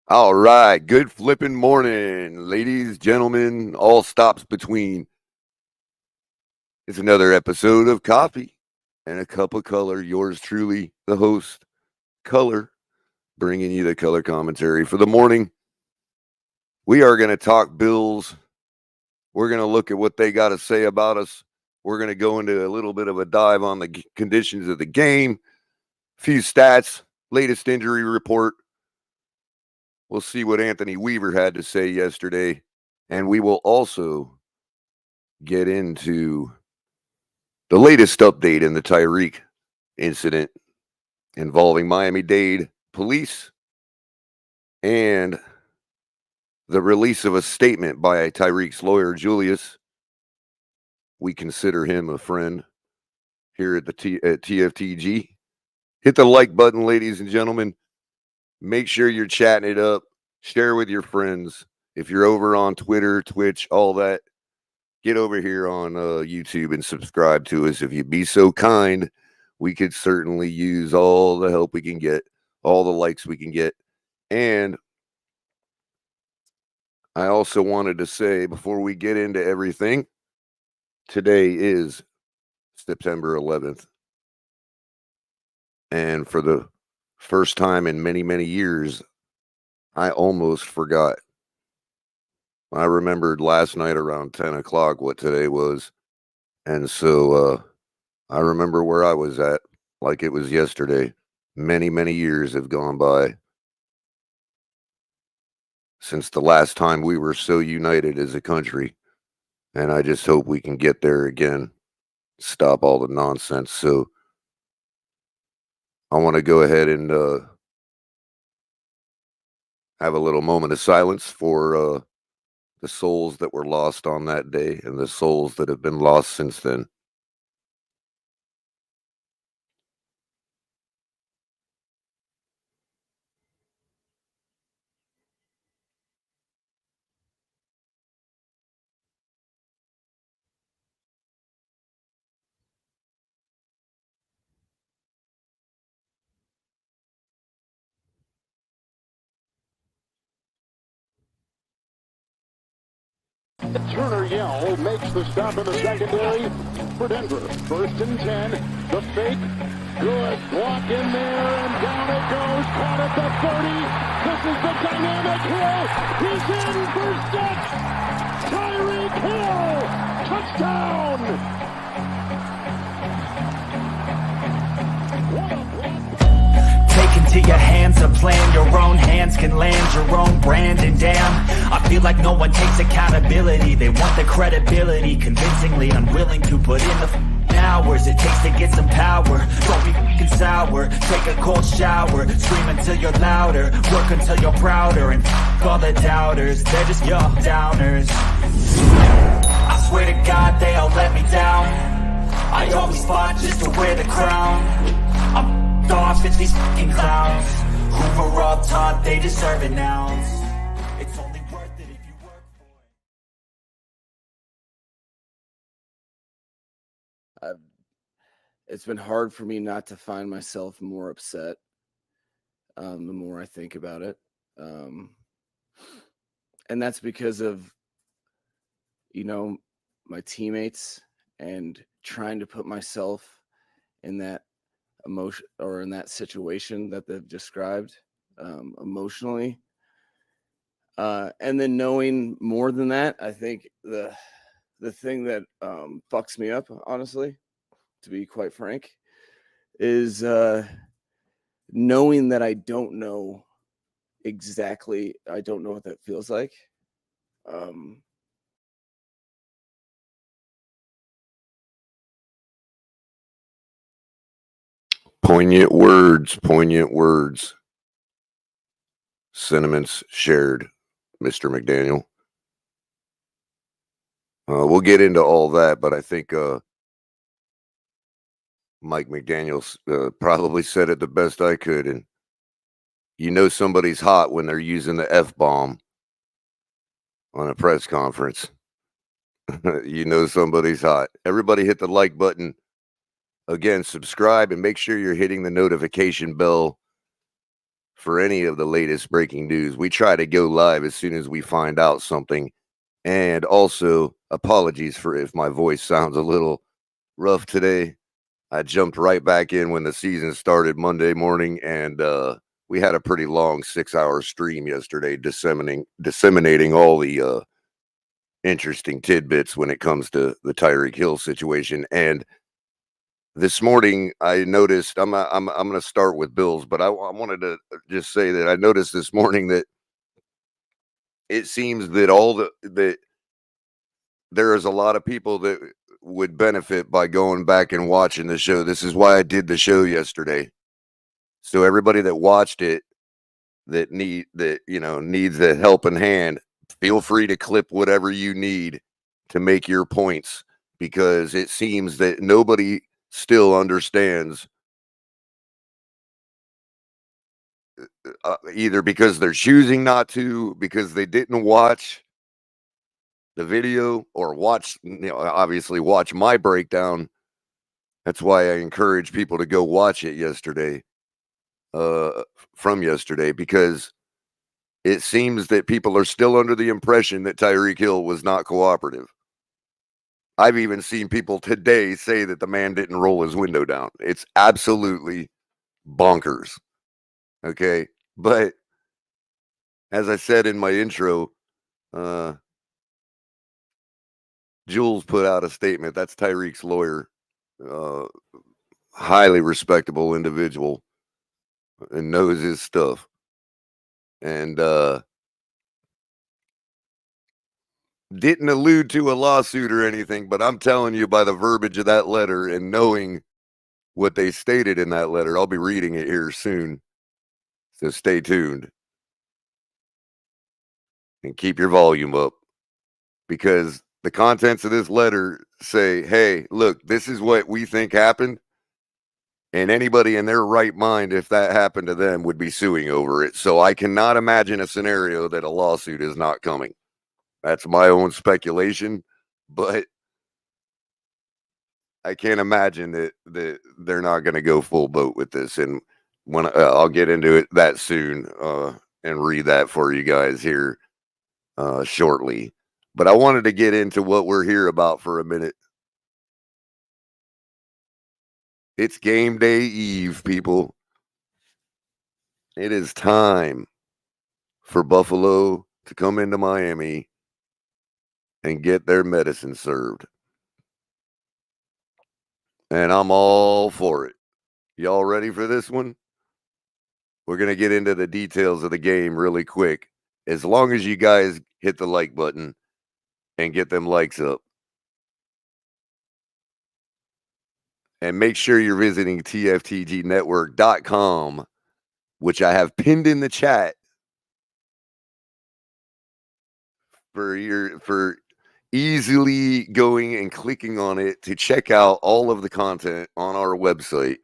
All right. Good flipping morning, ladies, gentlemen, all stops between. It's another episode of Coffee and a Cup of Color. Yours truly, the host, Culler, bringing you the color commentary for the morning. We are going to talk Bills. We're going to look at what they got to say about us. We're going to go into a little bit of a dive on the conditions of the game, a few stats, latest injury report. We'll see what Anthony Weaver had to say yesterday. And we will also get into the latest update in the Tyreek incident involving Miami-Dade police and the release of a statement by Tyreek's lawyer, Julius. We consider him a friend here at TFTG. Hit the like button, ladies and gentlemen. Make sure you're chatting it up. Share with your friends. If you're over on Twitter, Twitch, all that, get over here on YouTube and subscribe to us. If you'd be so kind, we could certainly use all the help we can get, all the likes we can get. And I also wanted to say, before we get into everything, today is September 11th. And for the first time in many, many years, I almost forgot. I remembered last night around 10 o'clock what today was. And so I remember where I was at like it was yesterday. Many, many years have gone by since the last time we were so united as a country. And I just hope we can get there again. Stop all the nonsense. So I want to go ahead and have a little moment of silence for the souls that were lost on that day and the souls that have been lost since then. Turner Yell makes the stop in the secondary for Denver. 1st and 10. The fake. Good. Block in there, and down it goes. Caught at the 30. This is the dynamic Hill. He's in for 6. Tyreek Hill. Touchdown. Take into your hands a plan, your own hands can land your own brand. And damn, I feel like no one takes accountability. They want the credibility, convincingly unwilling to put in the hours it takes to get some power. Don't be f***ing sour, take a cold shower, scream until you're louder, work until you're prouder, and f*** all the doubters, they're just your downers. I swear to God they all let me down. I always fought just to wear the crown. I'm off, it's these fucking clowns who were all taught they deserve an ounce. It's only worth it if you work for it. It's been hard for me not to find myself more upset the more I think about it. And that's because of, my teammates and trying to put myself in that emotion or in that situation that they've described emotionally. And then knowing more than that, I think the thing that fucks me up, honestly, to be quite frank, is knowing that I don't know exactly. I don't know what that feels like. Poignant words. Sentiments shared, Mr. McDaniel. We'll get into all that, but I think Mike McDaniel probably said it the best I could. And somebody's hot when they're using the F-bomb on a press conference. Somebody's hot. Everybody hit the like button. Again, subscribe and make sure you're hitting the notification bell for any of the latest breaking news. We try to go live as soon as we find out something. And also, apologies for if my voice sounds a little rough today. I jumped right back in when the season started Monday morning, and we had a pretty long 6-hour stream yesterday disseminating all the interesting tidbits when it comes to the Tyreek Hill situation. And this morning I noticed, I'm going to start with Bills, but I wanted to just say that I noticed this morning that it seems that that there is a lot of people that would benefit by going back and watching the show. This is why I did the show yesterday. So everybody that watched it needs a helping hand, feel free to clip whatever you need to make your points, because it seems that nobody still understands, either because they're choosing not to, because they didn't watch the video, or obviously watch my breakdown. That's why I encourage people to go watch it yesterday, from yesterday, because it seems that people are still under the impression that Tyreek Hill was not cooperative. I've even seen people today say that the man didn't roll his window down. It's absolutely bonkers. Okay. But as I said in my intro, Jules put out a statement. That's Tyreek's lawyer. Highly respectable individual and knows his stuff. And didn't allude to a lawsuit or anything, but I'm telling you, by the verbiage of that letter and knowing what they stated in that letter, I'll be reading it here soon. So stay tuned and keep your volume up, because the contents of this letter say, hey, look, this is what we think happened. And anybody in their right mind, if that happened to them, would be suing over it. So I cannot imagine a scenario that a lawsuit is not coming. That's my own speculation, but I can't imagine that they're not going to go full boat with this. And when I'll get into it that soon, and read that for you guys here shortly. But I wanted to get into what we're here about for a minute. It's game day eve, people. It is time for Buffalo to come into Miami and get their medicine served. And I'm all for it. Y'all ready for this one? We're going to get into the details of the game really quick, as long as you guys hit the like button and get them likes up. And make sure you're visiting TFTGnetwork.com, which I have pinned in the chat for easily going and clicking on it to check out all of the content on our website,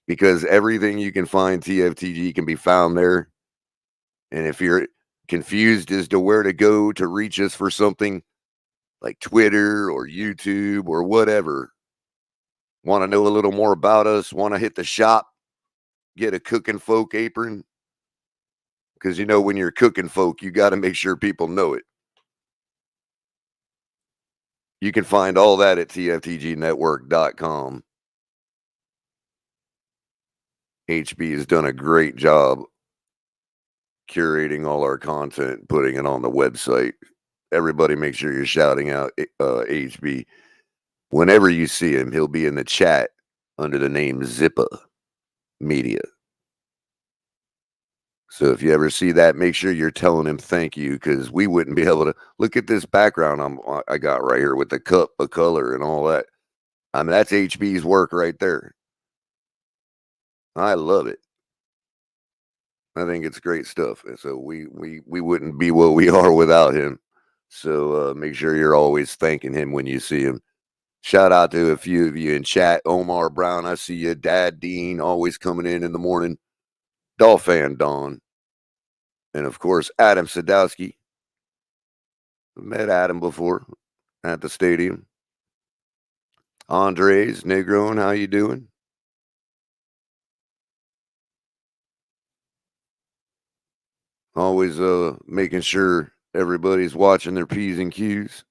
because everything you can find TFTG can be found there. And if you're confused as to where to go to reach us for something like Twitter or YouTube or whatever, want to know a little more about us, want to hit the shop, get a cooking folk apron, because when you're cooking folk, you got to make sure people know it. You can find all that at TFTGnetwork.com. HB has done a great job curating all our content, putting it on the website. Everybody make sure you're shouting out HB. Whenever you see him, he'll be in the chat under the name Zippa Media. So if you ever see that, make sure you're telling him thank you, because we wouldn't be able to look at this background I got right here with the cup of color and all that. I mean, that's HB's work right there. I love it. I think it's great stuff. And so we wouldn't be what we are without him. So make sure you're always thanking him when you see him. Shout out to a few of you in chat. Omar Brown, I see you. Dad Dean, always coming in the morning. Dolphin Dawn. And of course, Adam Sadowski. Met Adam before at the stadium. Andres Negron, how you doing? Always making sure everybody's watching their P's and Q's.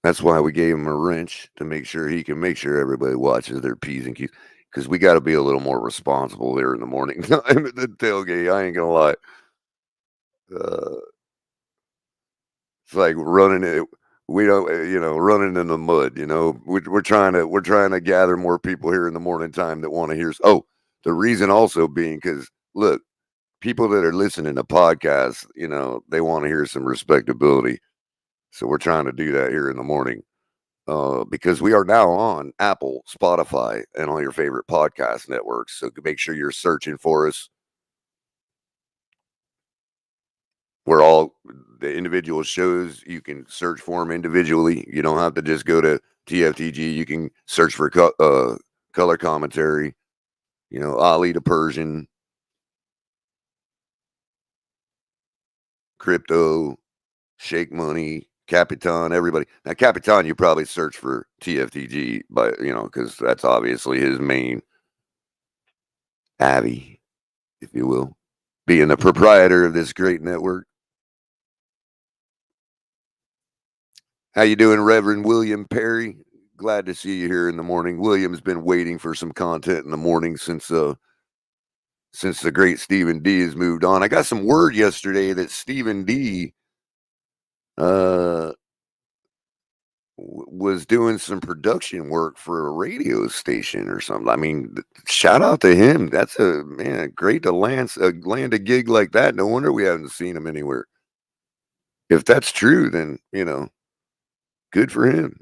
That's why we gave him a wrench, to make sure he can make sure everybody watches their P's and Q's. Because we got to be a little more responsible here in the morning time at the tailgate. I ain't gonna lie. It's like running it. We don't, running in the mud. We're trying to gather more people here in the morning time that want to hear. Oh, the reason also being because look, people that are listening to podcasts, they want to hear some respectability. So we're trying to do that here in the morning. Because we are now on Apple, Spotify, and all your favorite podcast networks. So make sure you're searching for us. We're all the individual shows. You can search for them individually. You don't have to just go to TFTG. You can search for color commentary. Ali the Persian, Crypto, Shake Money, Capitan, everybody. Now, Capitan, you probably search for TFTG, but because that's obviously his main Avi, if you will, being the proprietor of this great network. How you doing, Reverend William Perry? Glad to see you here in the morning. William's been waiting for some content in the morning since the great Stephen D has moved on. I got some word yesterday that Stephen D was doing some production work for a radio station or something. I mean, shout out to him. That's great to land a gig like that. No wonder we haven't seen him anywhere. If that's true, then good for him.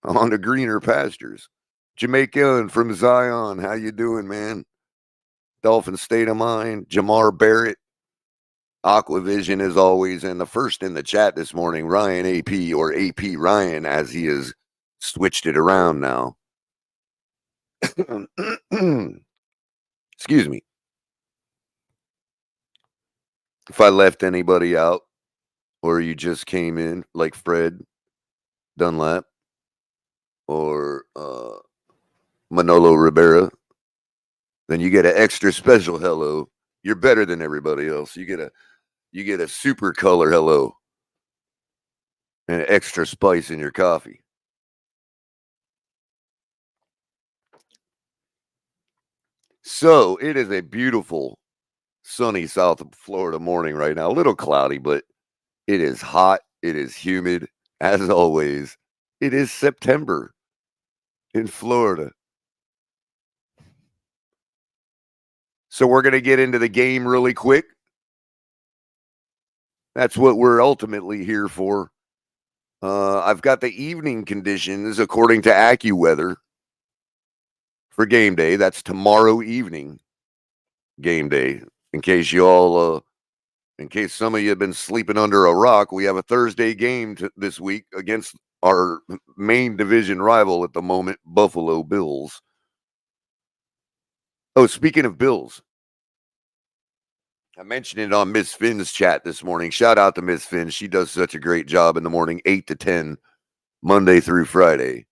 On to greener pastures. Jamaican from Zion, how you doing, man? Dolphin State of Mind, Jamar Barrett, Aquavision as always, and the first in the chat this morning, Ryan AP, or AP Ryan, as he has switched it around now. Excuse me. If I left anybody out, or you just came in, like Fred Dunlap, or Manolo Rivera, then you get an extra special hello. You're better than everybody else. You get a super color hello and extra spice in your coffee. So it is a beautiful, sunny South of Florida morning right now. A little cloudy, but it is hot. It is humid. As always, it is September in Florida. So we're going to get into the game really quick. That's what we're ultimately here for. I've got the evening conditions according to AccuWeather for game day. That's tomorrow evening game day. In case some of you have been sleeping under a rock, we have a Thursday game this week against our main division rival at the moment, Buffalo Bills. Oh, speaking of Bills, I mentioned it on Miss Finn's chat this morning. Shout out to Miss Finn. She does such a great job in the morning, 8 to 10, Monday through Friday.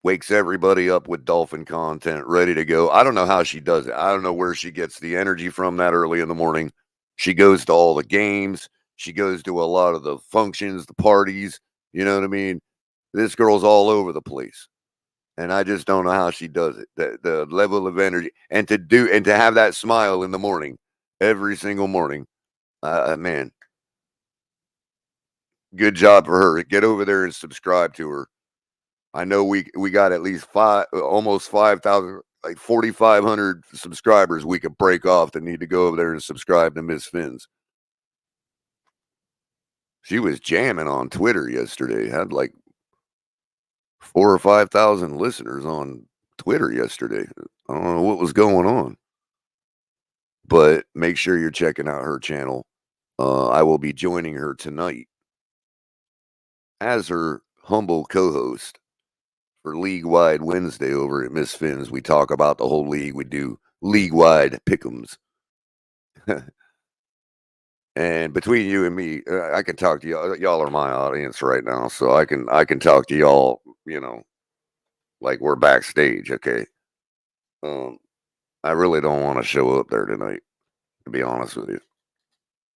Wakes everybody up with Dolphin content, ready to go. I don't know how she does it. I don't know where she gets the energy from that early in the morning. She goes to all the games. She goes to a lot of the functions, the parties. You know what I mean? This girl's all over the place. And I just don't know how she does it. The level of energy, and to have that smile in the morning, every single morning. Man, good job for her. Get over there and subscribe to her. I know we got at least almost 5,000, like 4,500 subscribers we could break off that need to go over there and subscribe to Miss Finn's. She was jamming on Twitter yesterday. Had like 4,000 or 5,000 listeners on Twitter yesterday. I don't know what was going on, but make sure you're checking out her channel. I will be joining her tonight as her humble co-host for League-Wide Wednesday over at Miss Finn's. We talk about the whole league. We do league-wide pick'ems. And between you and me, I can talk to y'all. Y'all are my audience right now, so I can talk to y'all, like we're backstage, okay? I really don't want to show up there tonight, to be honest with you.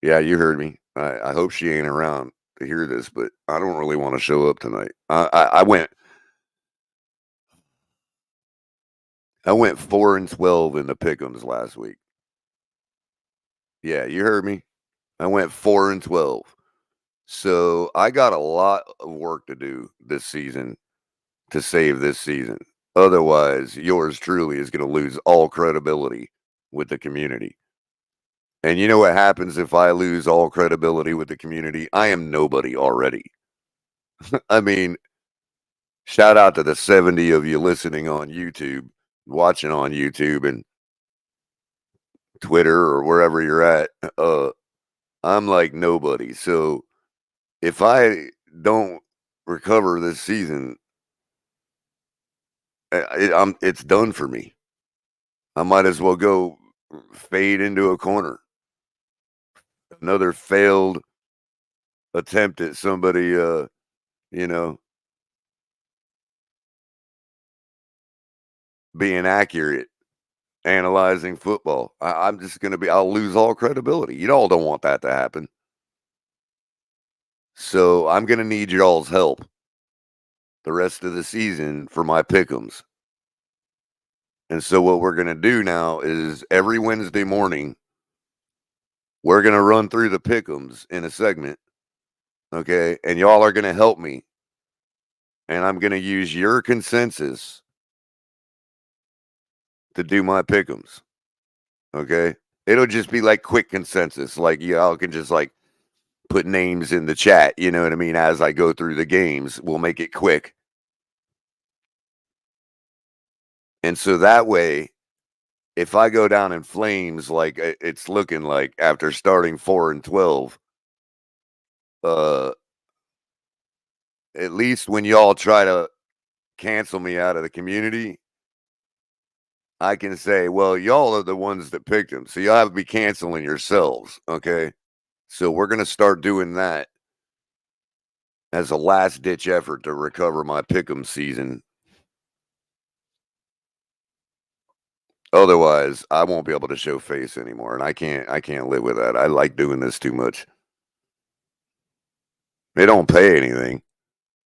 Yeah, you heard me. I hope she ain't around to hear this, but I don't really want to show up tonight. I went 4-12 in the pick'ems last week. Yeah, you heard me. I went 4-12. So I got a lot of work to do this season to save this season. Otherwise, yours truly is going to lose all credibility with the community. And you know what happens if I lose all credibility with the community? I am nobody already. I mean, shout out to the 70 of you listening on YouTube, watching on YouTube and Twitter or wherever you're at. I'm like nobody. So if I don't recover this season, it's done for me. I might as well go fade into a corner. Another failed attempt at somebody, being accurate, analyzing football. I'm just going to I'll lose all credibility. You all don't want that to happen. So I'm going to need y'all's help the rest of the season for my pick'ems. And so what we're going to do now is every Wednesday morning, we're going to run through the pick'ems in a segment. Okay. And y'all are going to help me. And I'm going to use your consensus to do my pick'ems. Okay. It'll just be like quick consensus. Like y'all can just like put names in the chat. You know what I mean? As I go through the games, we'll make it quick. And so that way, if I go down in flames, like it's looking like after starting 4-12, at least when y'all try to cancel me out of the community, I can say, well, y'all are the ones that picked him. So y'all have to be canceling yourselves. Okay. So we're going to start doing that as a last ditch effort to recover my pick'em season. Otherwise, I won't be able to show face anymore. And I can't live with that. I like doing this too much. They don't pay anything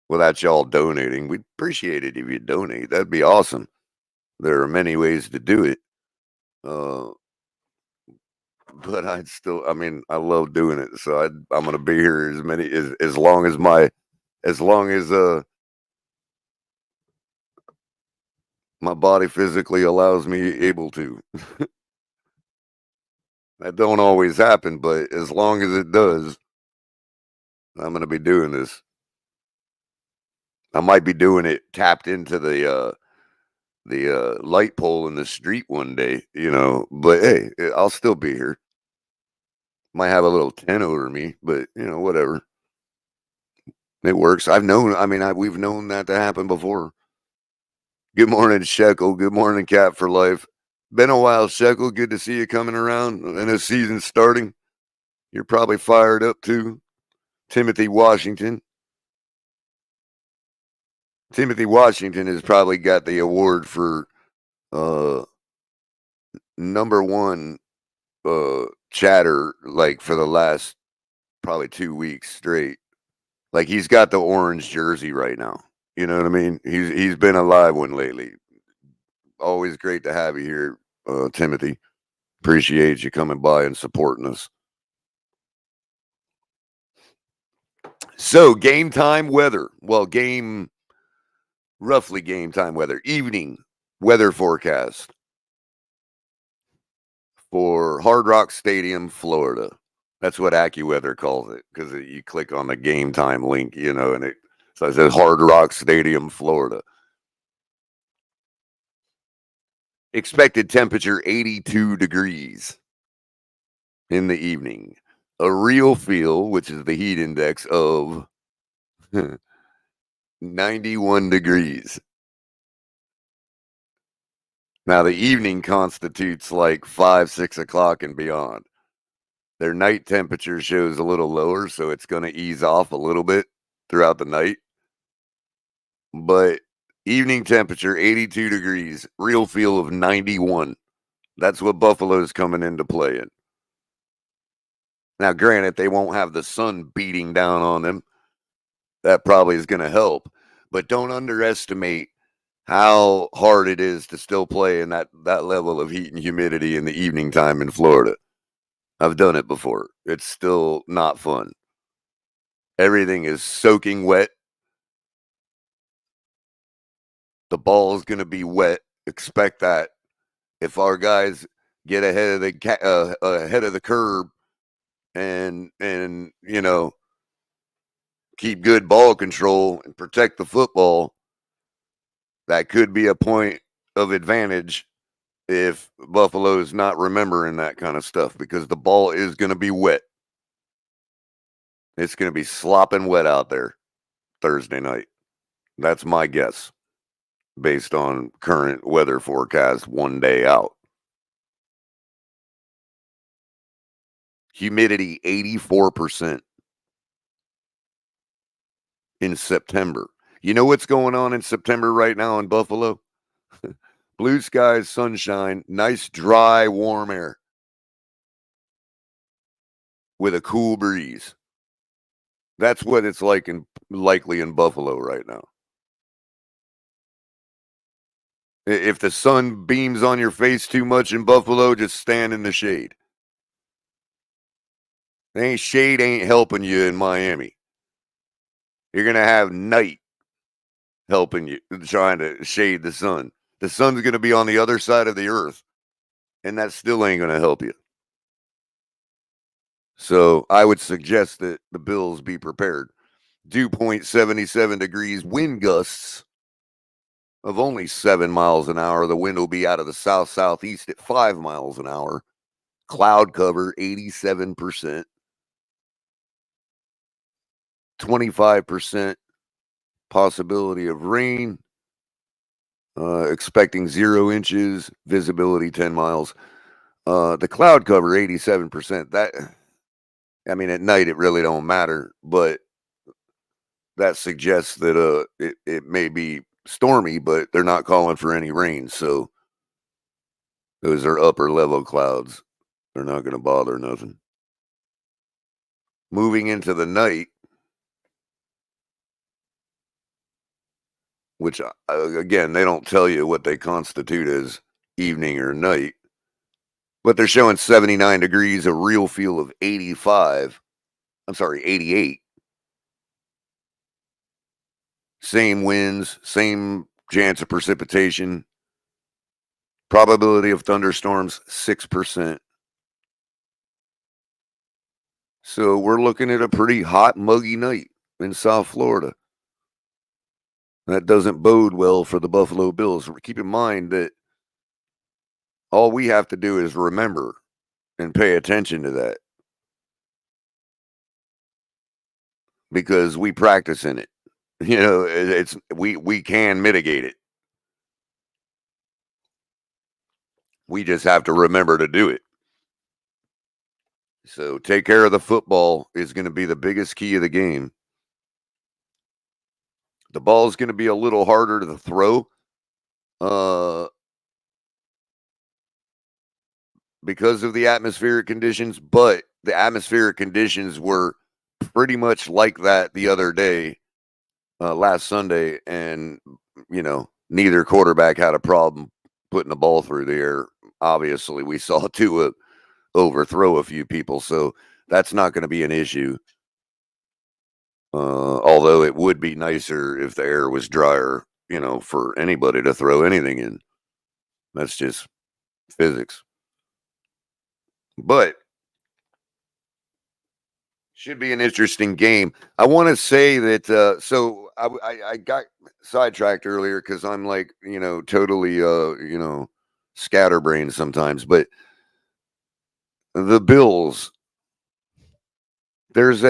without y'all donating. We'd appreciate it if you donate. That'd be awesome. There are many ways to do it. But I love doing it. So I'm going to be here as long as my body physically allows me able to. That don't always happen, but as long as it does, I'm going to be doing this. I might be doing it tapped into the light pole in the street one day, but hey, I'll still be here. Might have a little 10 over me, but whatever. It works. We've known that to happen before. Good morning, Shekel. Good morning, Cat for Life. Been a while, Shekel. Good to see you coming around. And the season's starting. You're probably fired up too. Timothy Washington. Timothy Washington has probably got the award for number one chatter, like for the last probably 2 weeks straight. Like he's got the orange jersey right now. You know what I mean? He's been a live one lately. Always great to have you here, Timothy. Appreciate you coming by and supporting us. So game time weather. Well, roughly game time weather. Evening weather forecast for Hard Rock Stadium, Florida. That's what AccuWeather calls it, because you click on the game time link, and it says Hard Rock Stadium, Florida. Expected temperature 82 degrees in the evening. A real feel, which is the heat index, of 91 degrees. Now, the evening constitutes like 5, 6 o'clock and beyond. Their night temperature shows a little lower, so it's going to ease off a little bit throughout the night. But evening temperature, 82 degrees, real feel of 91 That's what Buffalo's coming into play in. Now, granted, they won't have the sun beating down on them. That probably is going to help. But don't underestimate how hard it is to still play in that level of heat and humidity in the evening time in Florida. I've done it before. It's still not fun. Everything is soaking wet. The ball is going to be wet. Expect that. If our guys get ahead of the curve and you know, keep good ball control and protect the football, that could be a point of advantage if Buffalo's not remembering that kind of stuff, because the ball is going to be wet. It's going to be slopping wet out there Thursday night. That's my guess based on current weather forecast 1 day out. Humidity 84% in September. You know what's going on in September right now in Buffalo? Blue skies, sunshine, nice, dry, warm air with a cool breeze. That's what it's like likely in Buffalo right now. If the sun beams on your face too much in Buffalo, just stand in the shade. Shade ain't helping you in Miami. You're going to have night helping you, trying to shade the sun. The sun's going to be on the other side of the earth, and that still ain't going to help you. So I would suggest that the Bills be prepared. Dew point 77 degrees, wind gusts of only 7 miles an hour. The wind will be out of the south-southeast at 5 miles an hour. Cloud cover 87%. 25% possibility of rain. Expecting 0 inches, visibility 10 miles. The cloud cover 87%. That, I mean, at night it really don't matter, but that suggests that it may be stormy, but they're not calling for any rain. So those are upper level clouds. They're not going to bother nothing. Moving into the night, which again, they don't tell you what they constitute as evening or night, but they're showing 79 degrees, a real feel of 88. Same winds, same chance of precipitation. Probability of thunderstorms, 6%. So we're looking at a pretty hot, muggy night in South Florida. That doesn't bode well for the Buffalo Bills. Keep in mind that all we have to do is remember and pay attention to that, because we practice in it. You know, we can mitigate it. We just have to remember to do it. So take care of the football is going to be the biggest key of the game. The ball is going to be a little harder to throw because of the atmospheric conditions, but the atmospheric conditions were pretty much like that the other day, last Sunday, and, you know, neither quarterback had a problem putting the ball through the air. Obviously, we saw Tua overthrow a few people, so that's not going to be an issue. Although it would be nicer if the air was drier, you know, for anybody to throw anything in. That's just physics. But should be an interesting game. I want to say that, so I got sidetracked earlier because I'm like, you know, totally, you know, scatterbrained sometimes. But the Bills, there's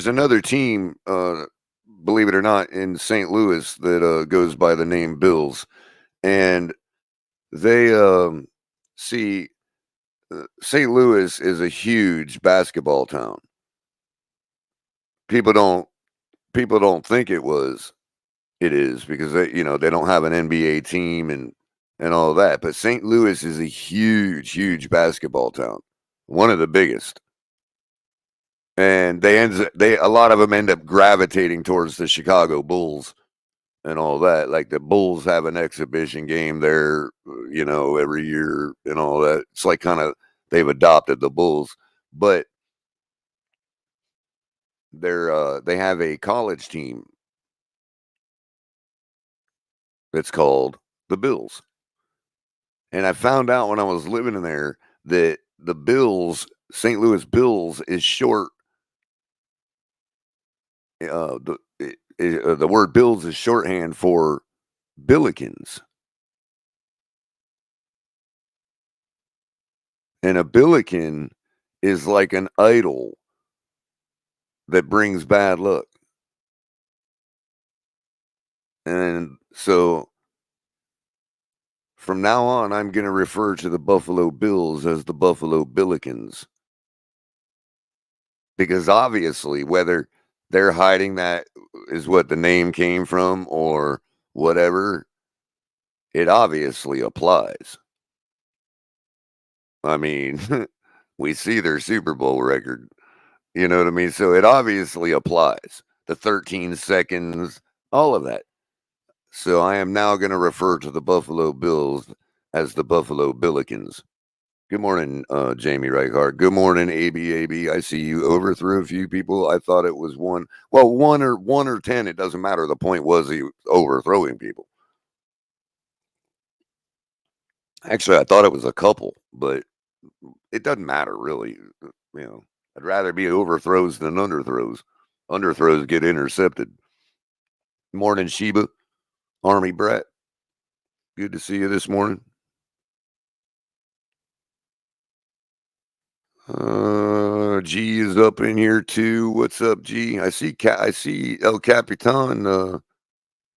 another team, believe it or not, in St. Louis that goes by the name Bills, and they see. St. Louis is a huge basketball town. People don't think it is, because they, you know, they don't have an NBA team, and and all that. But St. Louis is a huge, huge basketball town, one of the biggest. And a lot of them end up gravitating towards the Chicago Bulls and all that. Like the Bulls have an exhibition game there, every year and all that. It's like kind of they've adopted the Bulls, but they have a college team that's called the Bills. And I found out when I was living in there that the Bills, St. Louis Bills, is short. The word Bills is shorthand for Billikens. And a Billiken is like an idol that brings bad luck. And so from now on, I'm going to refer to the Buffalo Bills as the Buffalo Billikens. Because obviously, whether they're hiding that is what the name came from or whatever, it obviously applies. I mean, we see their Super Bowl record. You know what I mean? So it obviously applies. The 13 seconds, all of that. So I am now going to refer to the Buffalo Bills as the Buffalo Billikens. Good morning, Jamie Reichart. Good morning, AB. I see you overthrew a few people. I thought it was one. Well, one or 10. It doesn't matter. The point was he was overthrowing people. Actually, I thought it was a couple, but it doesn't matter really. I'd rather be overthrows than underthrows. Underthrows get intercepted. Morning, Sheba. Army Brat. Good to see you this morning. G is up in here too. What's up, G? I see El Capitan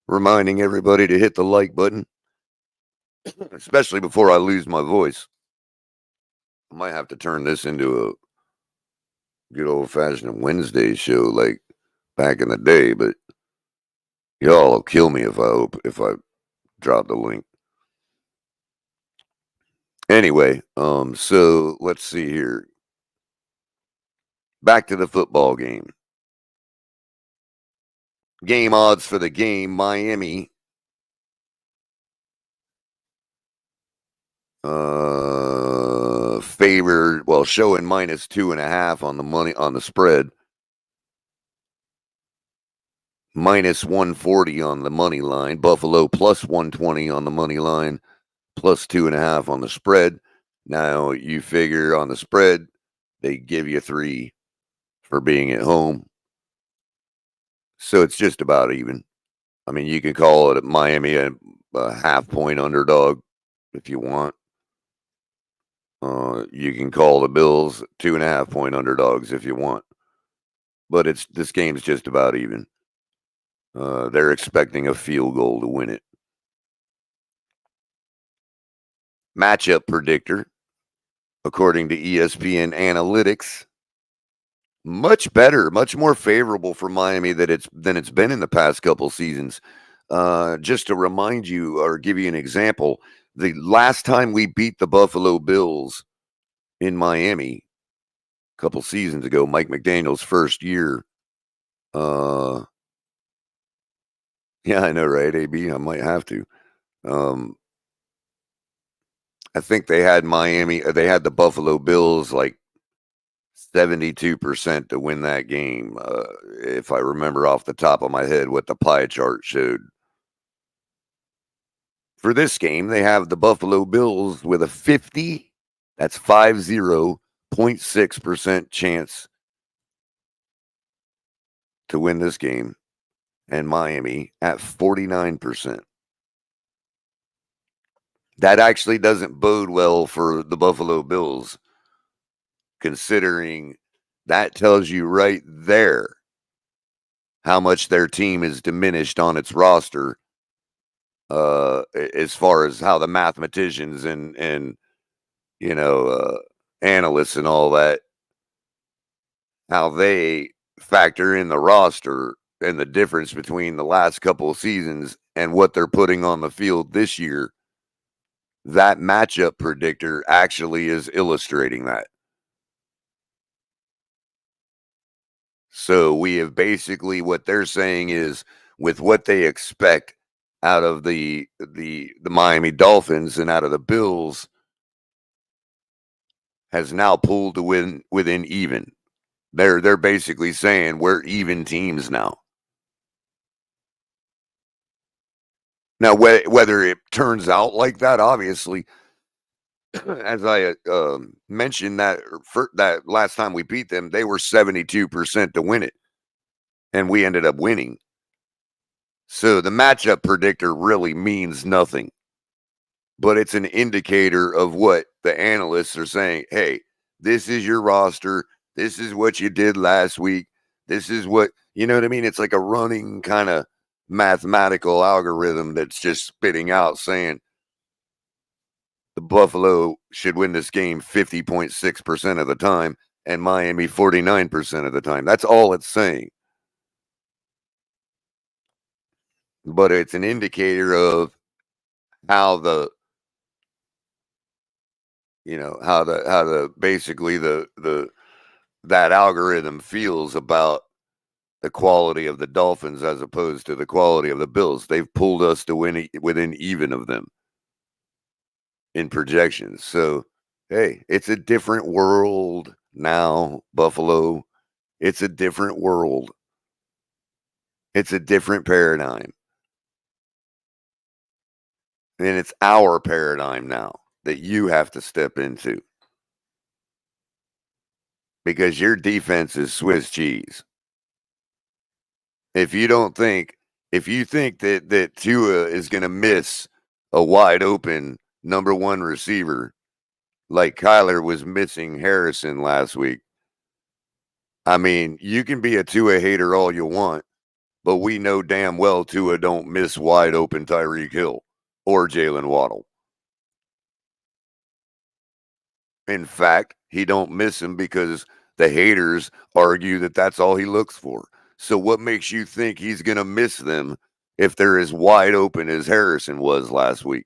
reminding everybody to hit the like button, especially before I lose my voice. I might have to turn this into a good old-fashioned Wednesday show like back in the day, but y'all will kill me if I drop the link. Anyway, so let's see here. Back to the football game. Game odds for the game, Miami. Favored, showing -2.5 on the money on the spread. -140 on the money line. Buffalo +120 on the money line. +2.5 on the spread. Now you figure on the spread, they give you 3 for being at home. So it's just about even. I mean, you can call it Miami a half-point underdog if you want. You can call the Bills 2.5-point underdogs if you want. But this game's just about even. They're expecting a field goal to win it. Matchup predictor, according to ESPN Analytics, much better, much more favorable for Miami than it's been in the past couple seasons. Just to remind you or give you an example, the last time we beat the Buffalo Bills in Miami a couple seasons ago, Mike McDaniel's first year. Yeah, I know, right, AB? I might have to. I think they had the Buffalo Bills like 72% to win that game, if I remember off the top of my head what the pie chart showed. For this game, they have the Buffalo Bills with a 50.6% chance to win this game, and Miami at 49%. That actually doesn't bode well for the Buffalo Bills, considering that tells you right there how much their team is diminished on its roster, as far as how the mathematicians and analysts and all that, how they factor in the roster and the difference between the last couple of seasons and what they're putting on the field this year. that matchup predictor actually is illustrating that. So we have basically, what they're saying is, with what they expect out of the Miami Dolphins and out of the Bills, has now pulled to within even. They're basically saying we're even teams now. Now, whether it turns out like that, obviously, as I mentioned, that that last time we beat them, they were 72% to win it, and we ended up winning. So the matchup predictor really means nothing, but it's an indicator of what the analysts are saying. Hey, this is your roster. This is what you did last week. This is what, you know what I mean? It's like a running kind of mathematical algorithm that's just spitting out saying the Buffalo should win this game 50.6% of the time and Miami 49% of the time. That's all it's saying. But it's an indicator of how the, you know, how the basically the that algorithm feels about the quality of the Dolphins as opposed to the quality of the Bills. They've pulled us to win within even of them in projections. So, hey, it's a different world now, Buffalo. It's a different world. It's a different paradigm. And it's our paradigm now that you have to step into. Because your defense is Swiss cheese. If you think that Tua is going to miss a wide open number one receiver like Kyler was missing Harrison last week, I mean, you can be a Tua hater all you want, but we know damn well Tua don't miss wide open Tyreek Hill or Jalen Waddle. In fact, he don't miss him because the haters argue that that's all he looks for. So what makes you think he's going to miss them if they're as wide open as Harrison was last week?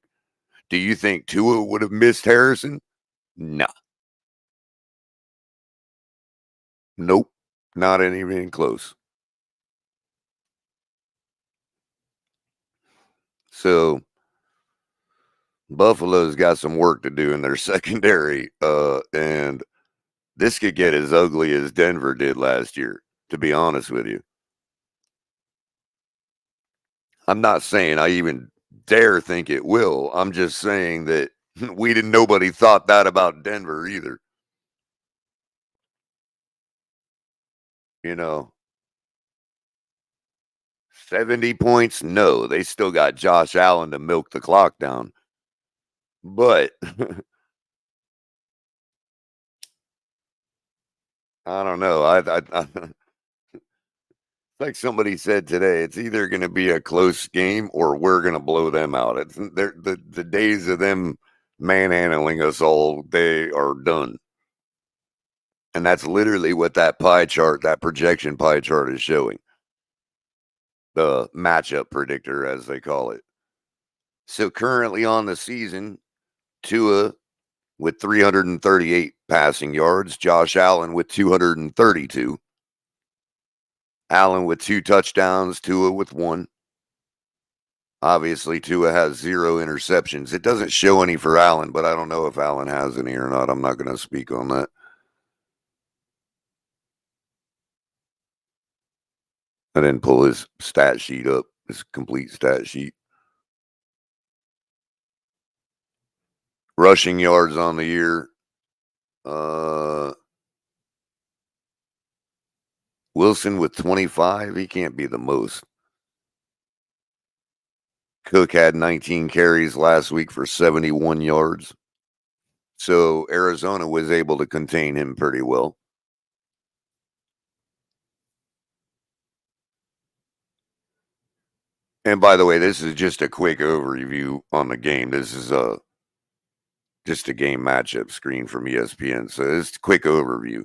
Do you think Tua would have missed Harrison? No. Nope. Not even close. So Buffalo's got some work to do in their secondary, and this could get as ugly as Denver did last year, to be honest with you. I'm not saying I even dare think it will. I'm just saying that nobody thought that about Denver either. You know, 70 points? No, they still got Josh Allen to milk the clock down. But I don't know. Like somebody said today, it's either going to be a close game or we're going to blow them out. It's the days of them manhandling us all day are done. And that's literally what that pie chart, that projection pie chart is showing. The matchup predictor, as they call it. So currently on the season, Tua with 338 passing yards, Josh Allen with 232. Allen with 2 touchdowns, Tua with 1. Obviously, Tua has 0 interceptions. It doesn't show any for Allen, but I don't know if Allen has any or not. I'm not going to speak on that. I didn't pull his stat sheet up, his complete stat sheet. Rushing yards on the year. Wilson with 25. He can't be the most. Cook had 19 carries last week for 71 yards. So Arizona was able to contain him pretty well. And by the way, this is just a quick overview on the game. This is just a game matchup screen from ESPN. So it's a quick overview.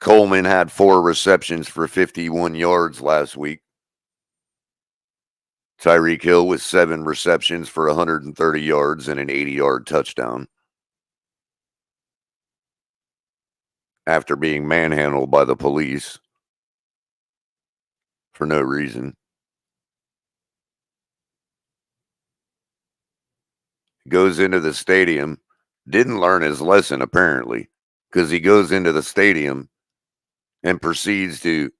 Coleman had 4 receptions for 51 yards last week. Tyreek Hill with 7 receptions for 130 yards and an 80-yard touchdown after being manhandled by the police for no reason. Goes into the stadium, didn't learn his lesson apparently, because he goes into the stadium and proceeds to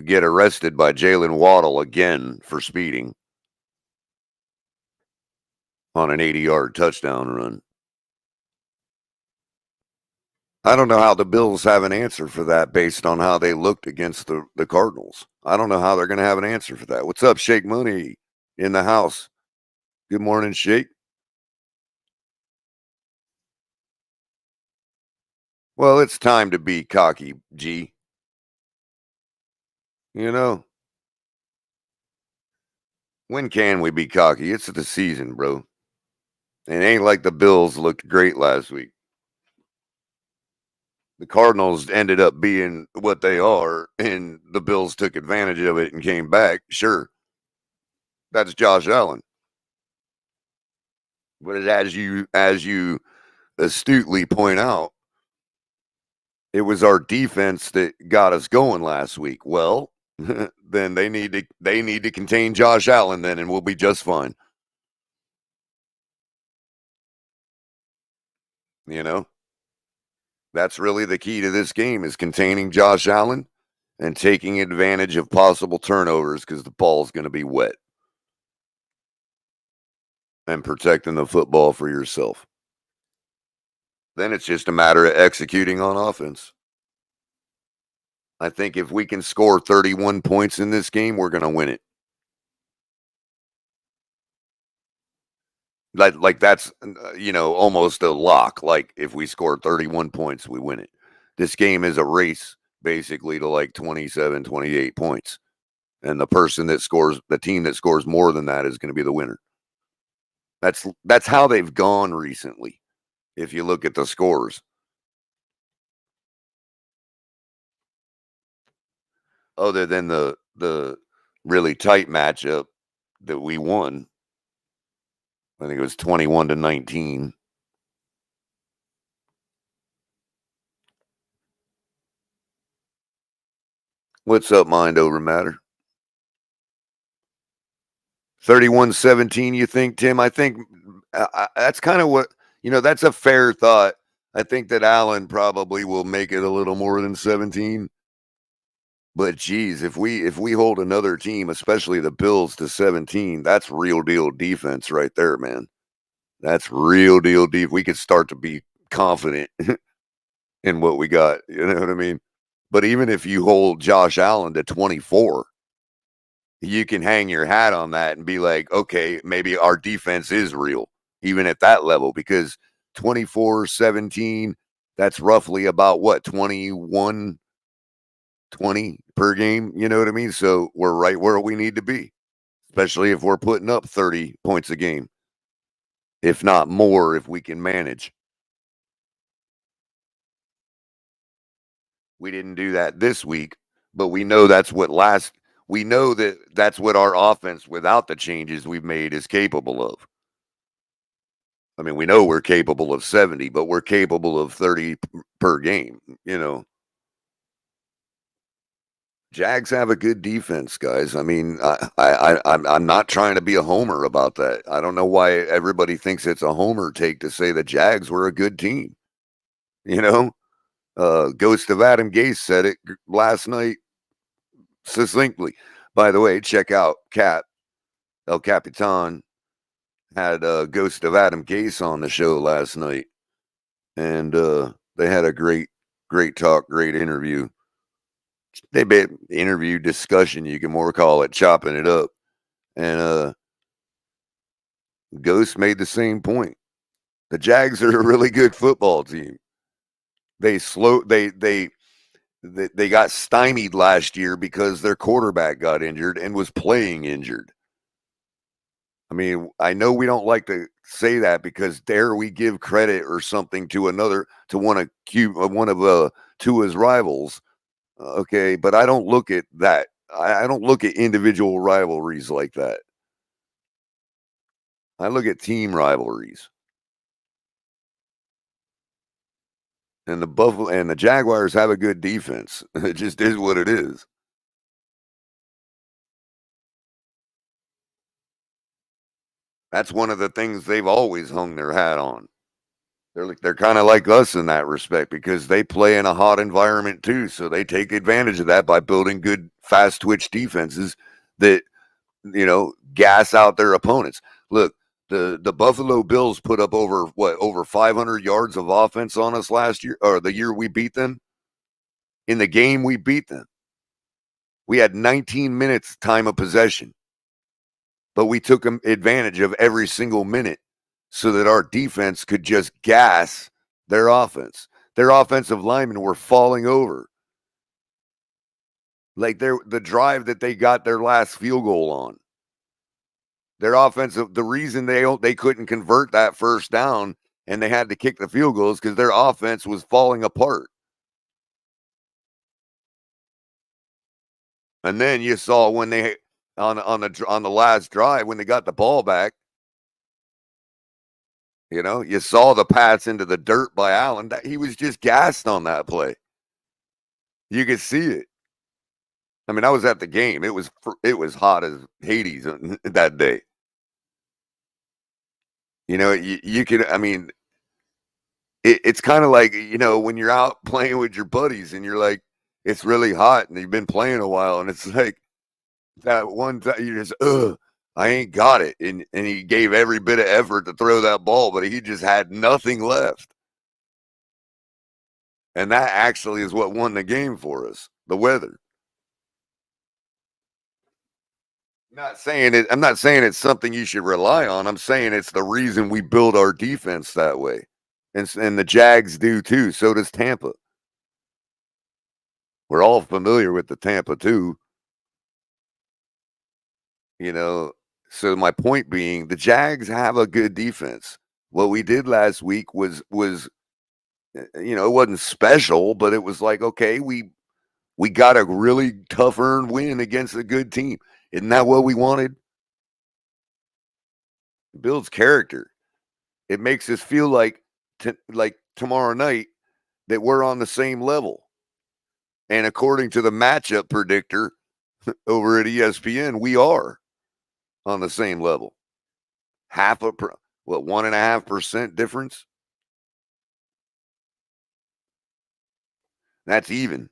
get arrested by Jalen Waddle again for speeding on an 80-yard touchdown run. I don't know how the Bills have an answer for that based on how they looked against the Cardinals. I don't know how they're going to have an answer for that. What's up, Shake Money in the house? Good morning, Shake. Well, it's time to be cocky, G. You know, when can we be cocky? It's the season, bro. It ain't like the Bills looked great last week. The Cardinals ended up being what they are, and the Bills took advantage of it and came back. Sure. That's Josh Allen. But as you astutely point out, it was our defense that got us going last week. Well, then they need to contain Josh Allen then, and we'll be just fine. You know? That's really the key to this game, is containing Josh Allen and taking advantage of possible turnovers because the ball's going to be wet. And protecting the football for yourself. Then it's just a matter of executing on offense. I think if we can score 31 points in this game, we're going to win it. Like that's, almost a lock. Like if we score 31 points, we win it. This game is a race basically to like 27, 28 points. And the team that scores more than that is going to be the winner. That's how they've gone recently, if you look at the scores. Other than the really tight matchup that we won. I think it was 21-19. What's up, Mind Over Matter? 31-17, you think, Tim? I think that's kind of what, that's a fair thought. I think that Allen probably will make it a little more than 17. But geez, if we hold another team, especially the Bills, to 17, that's real deal defense right there, man. That's real deal deep. We could start to be confident in what we got. You know what I mean? But even if you hold Josh Allen to 24, you can hang your hat on that and be like, okay, maybe our defense is real, even at that level, because 24-17, that's roughly about what, 21-20 per game. You know what I mean? So we're right where we need to be, especially if we're putting up 30 points a game, if not more, if we can manage. We didn't do that this week, but we know that's what our offense without the changes we've made is capable of. I mean, we know we're capable of 70, but we're capable of 30 per game, Jags have a good defense, guys. I mean, I'm not trying to be a homer about that. I don't know why everybody thinks it's a homer take to say the Jags were a good team. Ghost of Adam Gase said it last night succinctly. By the way, check out Cap. El Capitan had Ghost of Adam Gase on the show last night. And they had a great talk, great interview. They interview discussion, you can more call it, chopping it up. And Ghost made the same point. The Jags are a really good football team. They got stymied last year because their quarterback got injured and was playing injured. I mean, I know we don't like to say that because dare we give credit or something to one of Tua's rivals. Okay, but I don't look at that. I don't look at individual rivalries like that. I look at team rivalries. And the Buffalo and the Jaguars have a good defense. It just is what it is. That's one of the things they've always hung their hat on. They're kind of like us in that respect because they play in a hot environment too. So they take advantage of that by building good, fast twitch defenses that, gas out their opponents. Look, the Buffalo Bills put up over 500 yards of offense on us last year, or the year we beat them. In the game we beat them, we had 19 minutes time of possession, but we took advantage of every single minute so that our defense could just gas their offense. Their offensive linemen were falling over. Like the drive that they got their last field goal on. Their offensive, the reason they couldn't convert that first down and they had to kick the field goals because their offense was falling apart. And then you saw when they on the last drive when they got the ball back, you saw the pass into the dirt by Allen. That he was just gassed on that play. You could see it. I mean, I was at the game. It was hot as Hades that day. You could. I mean, it's kind of like when you're out playing with your buddies and you're like, it's really hot and you've been playing a while and it's like that one time you just I ain't got it, and he gave every bit of effort to throw that ball, but he just had nothing left. And that actually is what won the game for us, the weather. I'm not saying it's something you should rely on. I'm saying it's the reason we build our defense that way. And the Jags do too. So does Tampa. We're all familiar with the Tampa too. So my point being, the Jags have a good defense. What we did last week was it wasn't special, but it was like, okay, we got a really tough earned win against a good team. Isn't that what we wanted? It builds character. It makes us feel like tomorrow night that we're on the same level. And according to the matchup predictor over at ESPN, we are on the same level. 1.5% difference? That's even.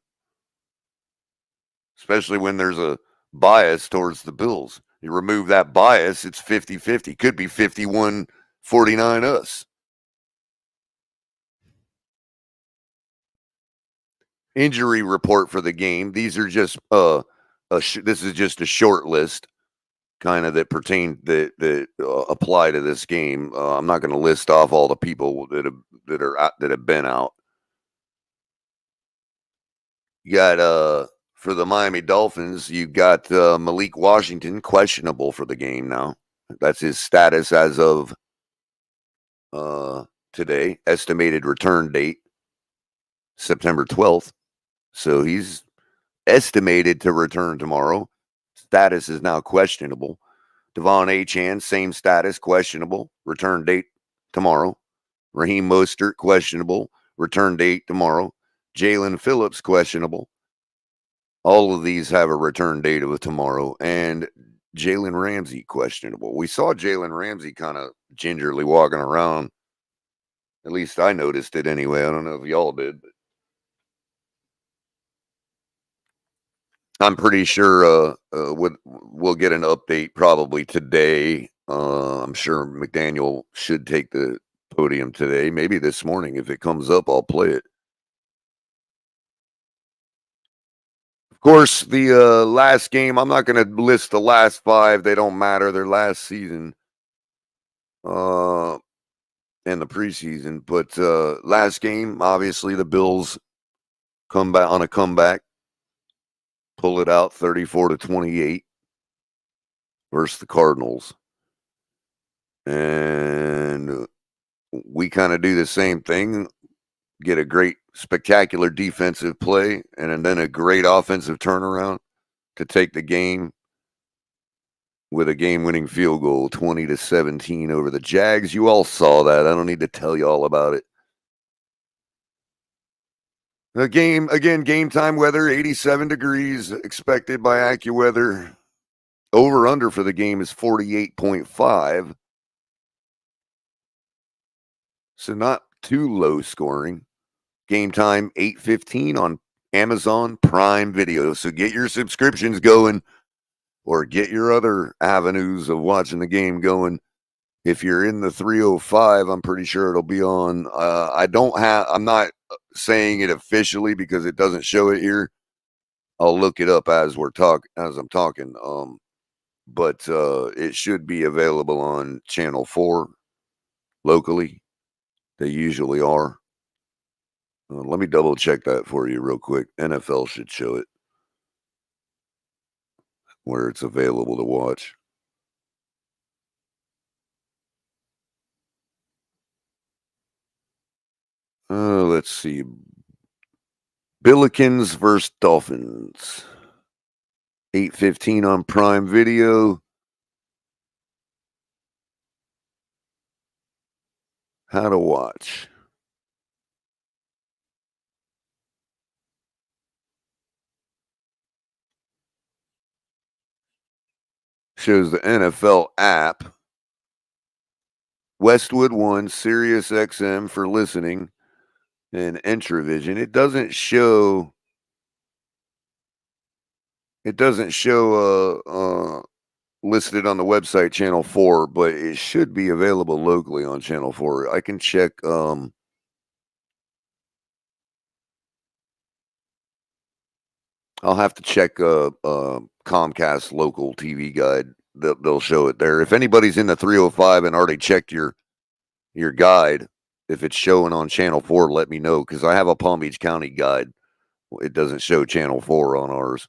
Especially when there's a bias towards the Bills. You remove that bias, it's 50-50. Could be 51-49 us. Injury report for the game. These are just this is just a short list kind of that pertain that apply to this game. I'm not going to list off all the people that have been out. You got for the Miami Dolphins, you got Malik Washington questionable for the game now. That's his status as of today. Estimated return date September 12th. So he's estimated to return tomorrow. Status is now questionable. Devon Achane, same status, questionable. Return date tomorrow. Raheem Mostert, questionable. Return date tomorrow. Jalen Phillips, questionable. All of these have a return date of tomorrow. And Jalen Ramsey, questionable. We saw Jalen Ramsey kind of gingerly walking around. At least I noticed it anyway. I don't know if y'all did. But I'm pretty sure we'll get an update probably today. I'm sure McDaniel should take the podium today. Maybe this morning. If it comes up, I'll play it. Of course, the last game, I'm not going to list the last 5. They don't matter. They're last season and the preseason. But last game, obviously, the Bills come back on a comeback. Pull it out 34-28 versus the Cardinals. And we kind of do the same thing, get a great, spectacular defensive play, and then a great offensive turnaround to take the game with a game-winning field goal, 20-17 over the Jags. You all saw that. I don't need to tell you all about it. The game, again, game time weather, 87 degrees expected by AccuWeather. Over-under for the game is 48.5. So not too low scoring. Game time, 8:15 on Amazon Prime Video. So get your subscriptions going or get your other avenues of watching the game going. If you're in the 305, I'm pretty sure it'll be on. I'm not saying it officially because it doesn't show it here. I'll look it up as I'm talking. But it should be available on Channel 4 locally. They usually are. Let me double check that for you real quick. NFL should show it where it's available to watch. Let's see. Billikens versus Dolphins. 8:15 on Prime Video. How to watch. Shows the NFL app. Westwood One, Sirius XM for listening, and Entravision. It doesn't show listed on the website Channel 4, but it should be available locally on Channel 4. I can check I'll have to check Comcast local TV guide. They'll show it there. If anybody's in the 305 and already checked your guide, if it's showing on Channel 4, let me know, because I have a Palm Beach County guide. It doesn't show Channel 4 on ours.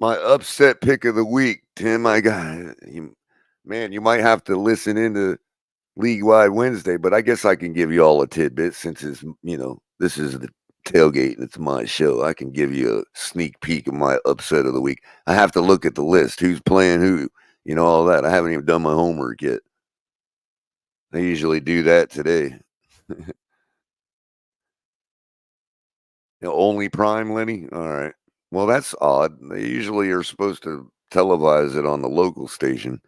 My upset pick of the week, Tim. You might have to listen into League Wide Wednesday, but I guess I can give you all a tidbit since it's, this is the tailgate and it's my show. I can give you a sneak peek of my upset of the week. I have to look at the list, who's playing who, all that. I haven't even done my homework yet. I usually do that today. Only Prime, Lenny? All right. Well, that's odd. They usually are supposed to televise it on the local station.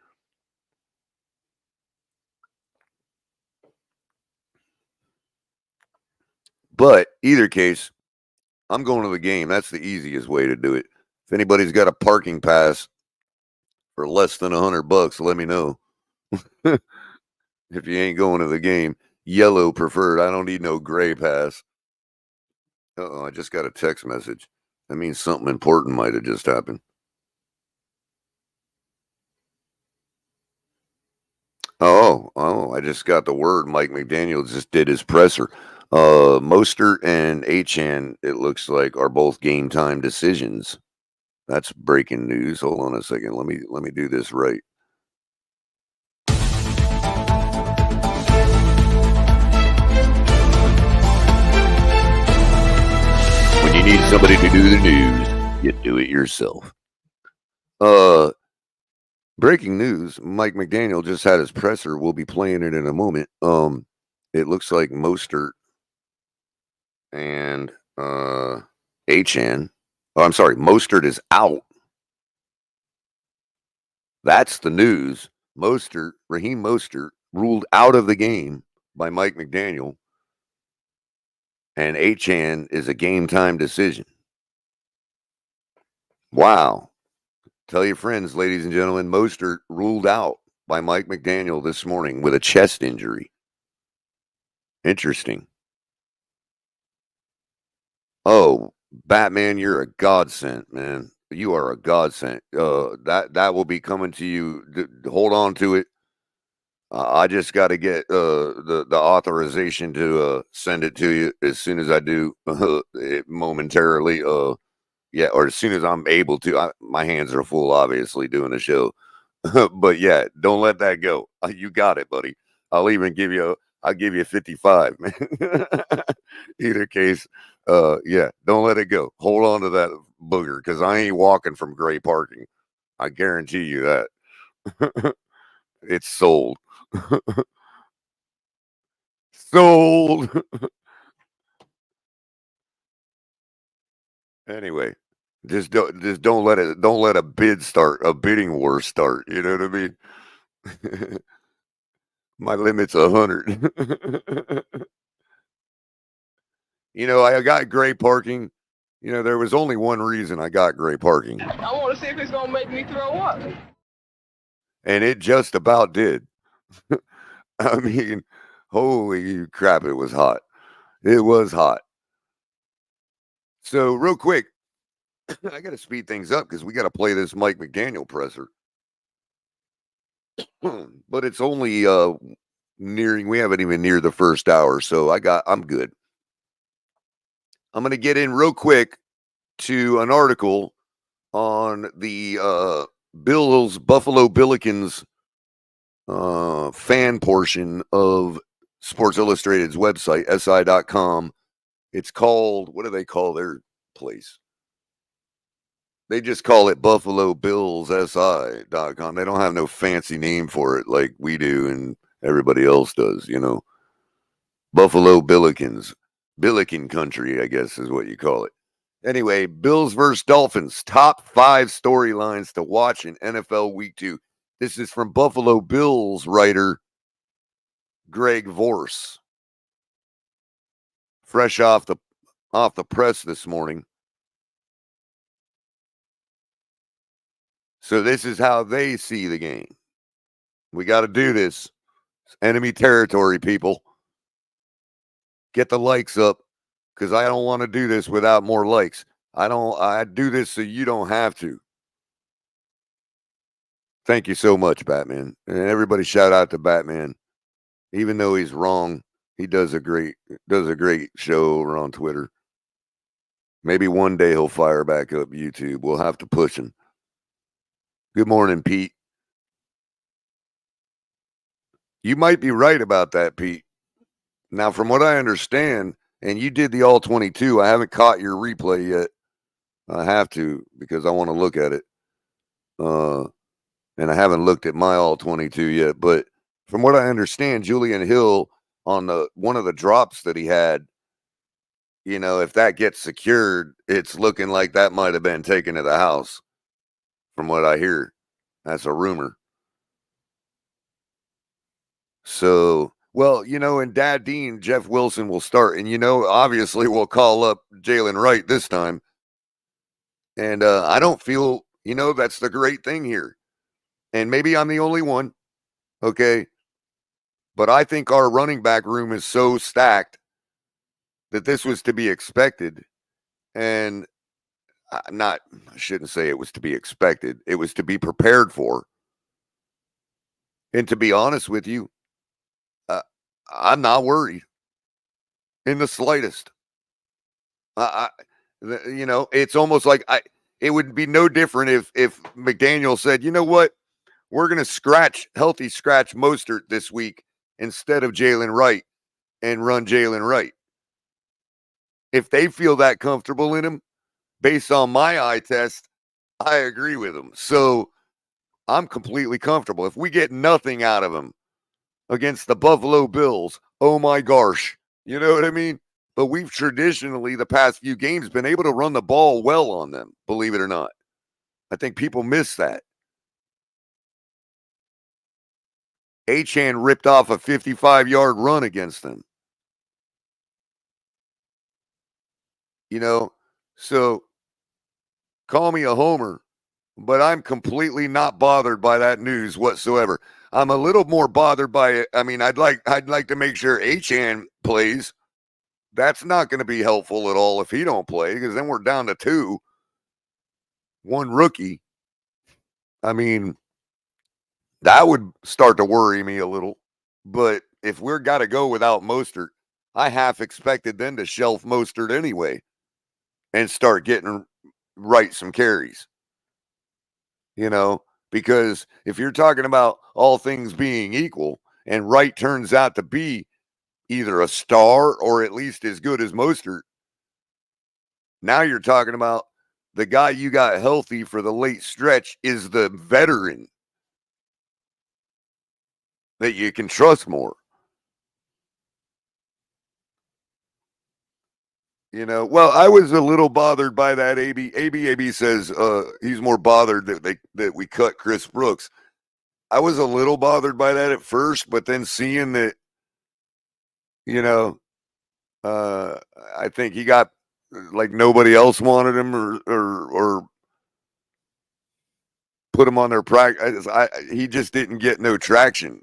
But either case, I'm going to the game. That's the easiest way to do it. If anybody's got a parking pass for less than $100, let me know. If you ain't going to the game, yellow preferred. I don't need no gray pass. I just got a text message. That means something important might have just happened. Oh, I just got the word. Mike McDaniel just did his presser. Mostert and Achane, it looks like, are both game time decisions. That's breaking news. Hold on a second. Let me do this right. When you need somebody to do the news, you do it yourself. Breaking news, Mike McDaniel just had his presser. We'll be playing it in a moment. It looks like Mostert and Achane. Oh, I'm sorry, Mostert is out. That's the news. Raheem Mostert, ruled out of the game by Mike McDaniel. And Achane is a game time decision. Wow. Tell your friends, ladies and gentlemen, Mostert ruled out by Mike McDaniel this morning with a chest injury. Interesting. Oh, Batman, you're a godsend, man. You are a godsend. That will be coming to you. Hold on to it. I just got to get the authorization to send it to you as soon as I do momentarily. Yeah, or as soon as I'm able to. My hands are full, obviously, doing the show. But yeah, don't let that go. You got it, buddy. I'll even give you I'll give you 55, man. Either case, yeah, don't let it go. Hold on to that booger because I ain't walking from gray parking. I guarantee you that. It's sold. Sold. Anyway, just don't let a bidding war start. You know what I mean? My limit's 100. I got gray parking. There was only one reason I got gray parking. I want to see if it's gonna make me throw up. And it just about did. I mean, holy crap, it was hot. It was hot. So real quick, I got to speed things up because we got to play this Mike McDaniel presser. But it's only we haven't even neared the first hour, so I'm good. I'm going to get in real quick to an article on the Buffalo Billikens fan portion of Sports Illustrated's website, si.com. It's called, what do they call their place? They just call it Buffalo Bills SI.com. They don't have no fancy name for it like we do and everybody else does, Buffalo Billikens. Billiken country, I guess is what you call it. Anyway, Bills versus Dolphins. Top 5 storylines to watch in NFL Week 2. This is from Buffalo Bills writer Greg Vorse. Fresh off the press this morning. So this is how they see the game. We got to do this. It's enemy territory, people. Get the likes up because I don't want to do this without more likes. I do this so you don't have to. Thank you so much, Batman. And everybody shout out to Batman. Even though he's wrong, he does a great show over on Twitter. Maybe one day he'll fire back up YouTube. We'll have to push him. Good morning, Pete. You might be right about that, Pete. Now, from what I understand, and you did the all 22, I haven't caught your replay yet. I have to because I want to look at it. And I haven't looked at my all 22 yet. But from what I understand, Julian Hill on one of the drops that he had, if that gets secured, it's looking like that might have been taken to the house. From what I hear, that's a rumor. So, well, and Dad Dean, Jeff Wilson will start. And, obviously we'll call up Jalen Wright this time. And I don't feel, that's the great thing here. And maybe I'm the only one. Okay. But I think our running back room is so stacked that this was to be expected. And I shouldn't say it was to be expected. It was to be prepared for. And to be honest with you, I'm not worried in the slightest. It's almost like it would be no different if McDaniel said, you know what, we're going to healthy scratch Mostert this week instead of Jalen Wright and run Jalen Wright. If they feel that comfortable in him, based on my eye test, I agree with him. So I'm completely comfortable. If we get nothing out of him against the Buffalo Bills, oh my gosh, you know what I mean? But we've traditionally, the past few games, been able to run the ball well on them, believe it or not. I think people miss that. Achane ripped off a 55-yard run against them. So call me a homer, but I'm completely not bothered by that news whatsoever. I'm a little more bothered by it. I mean, I'd like to make sure Achane plays. That's not going to be helpful at all if he don't play, because then we're down to 2. One rookie. I mean, that would start to worry me a little. But if we're got to go without Mostert, I half expected them to shelf Mostert anyway and start getting Wright some carries. Because if you're talking about all things being equal and Wright turns out to be either a star or at least as good as Mostert. Now you're talking about the guy you got healthy for the late stretch is the veteran that you can trust more. You know, well, I was a little bothered by that. AB says he's more bothered that we cut Chris Brooks. I was a little bothered by that at first, but then seeing that, you know, I think he got like nobody else wanted him or put him on their practice. He just didn't get no traction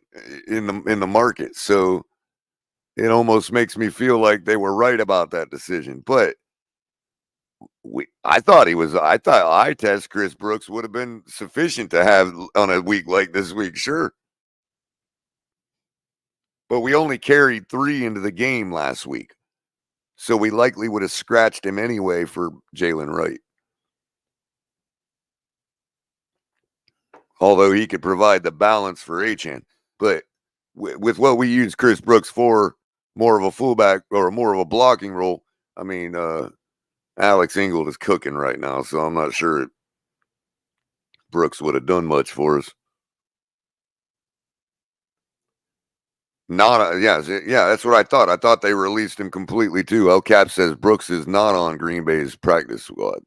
in the market. So it almost makes me feel like they were right about that decision. But I thought eye test Chris Brooks would have been sufficient to have on a week like this week, sure. But we only carried 3 into the game last week. So we likely would have scratched him anyway for Jalen Wright. Although he could provide the balance for Achane. But with what we use Chris Brooks for, more of a fullback or more of a blocking role, I mean, Alex Ingold is cooking right now, so I'm not sure Brooks would have done much for us. Yeah, that's what I thought. I thought they released him completely too. El Cap says Brooks is not on Green Bay's practice squad.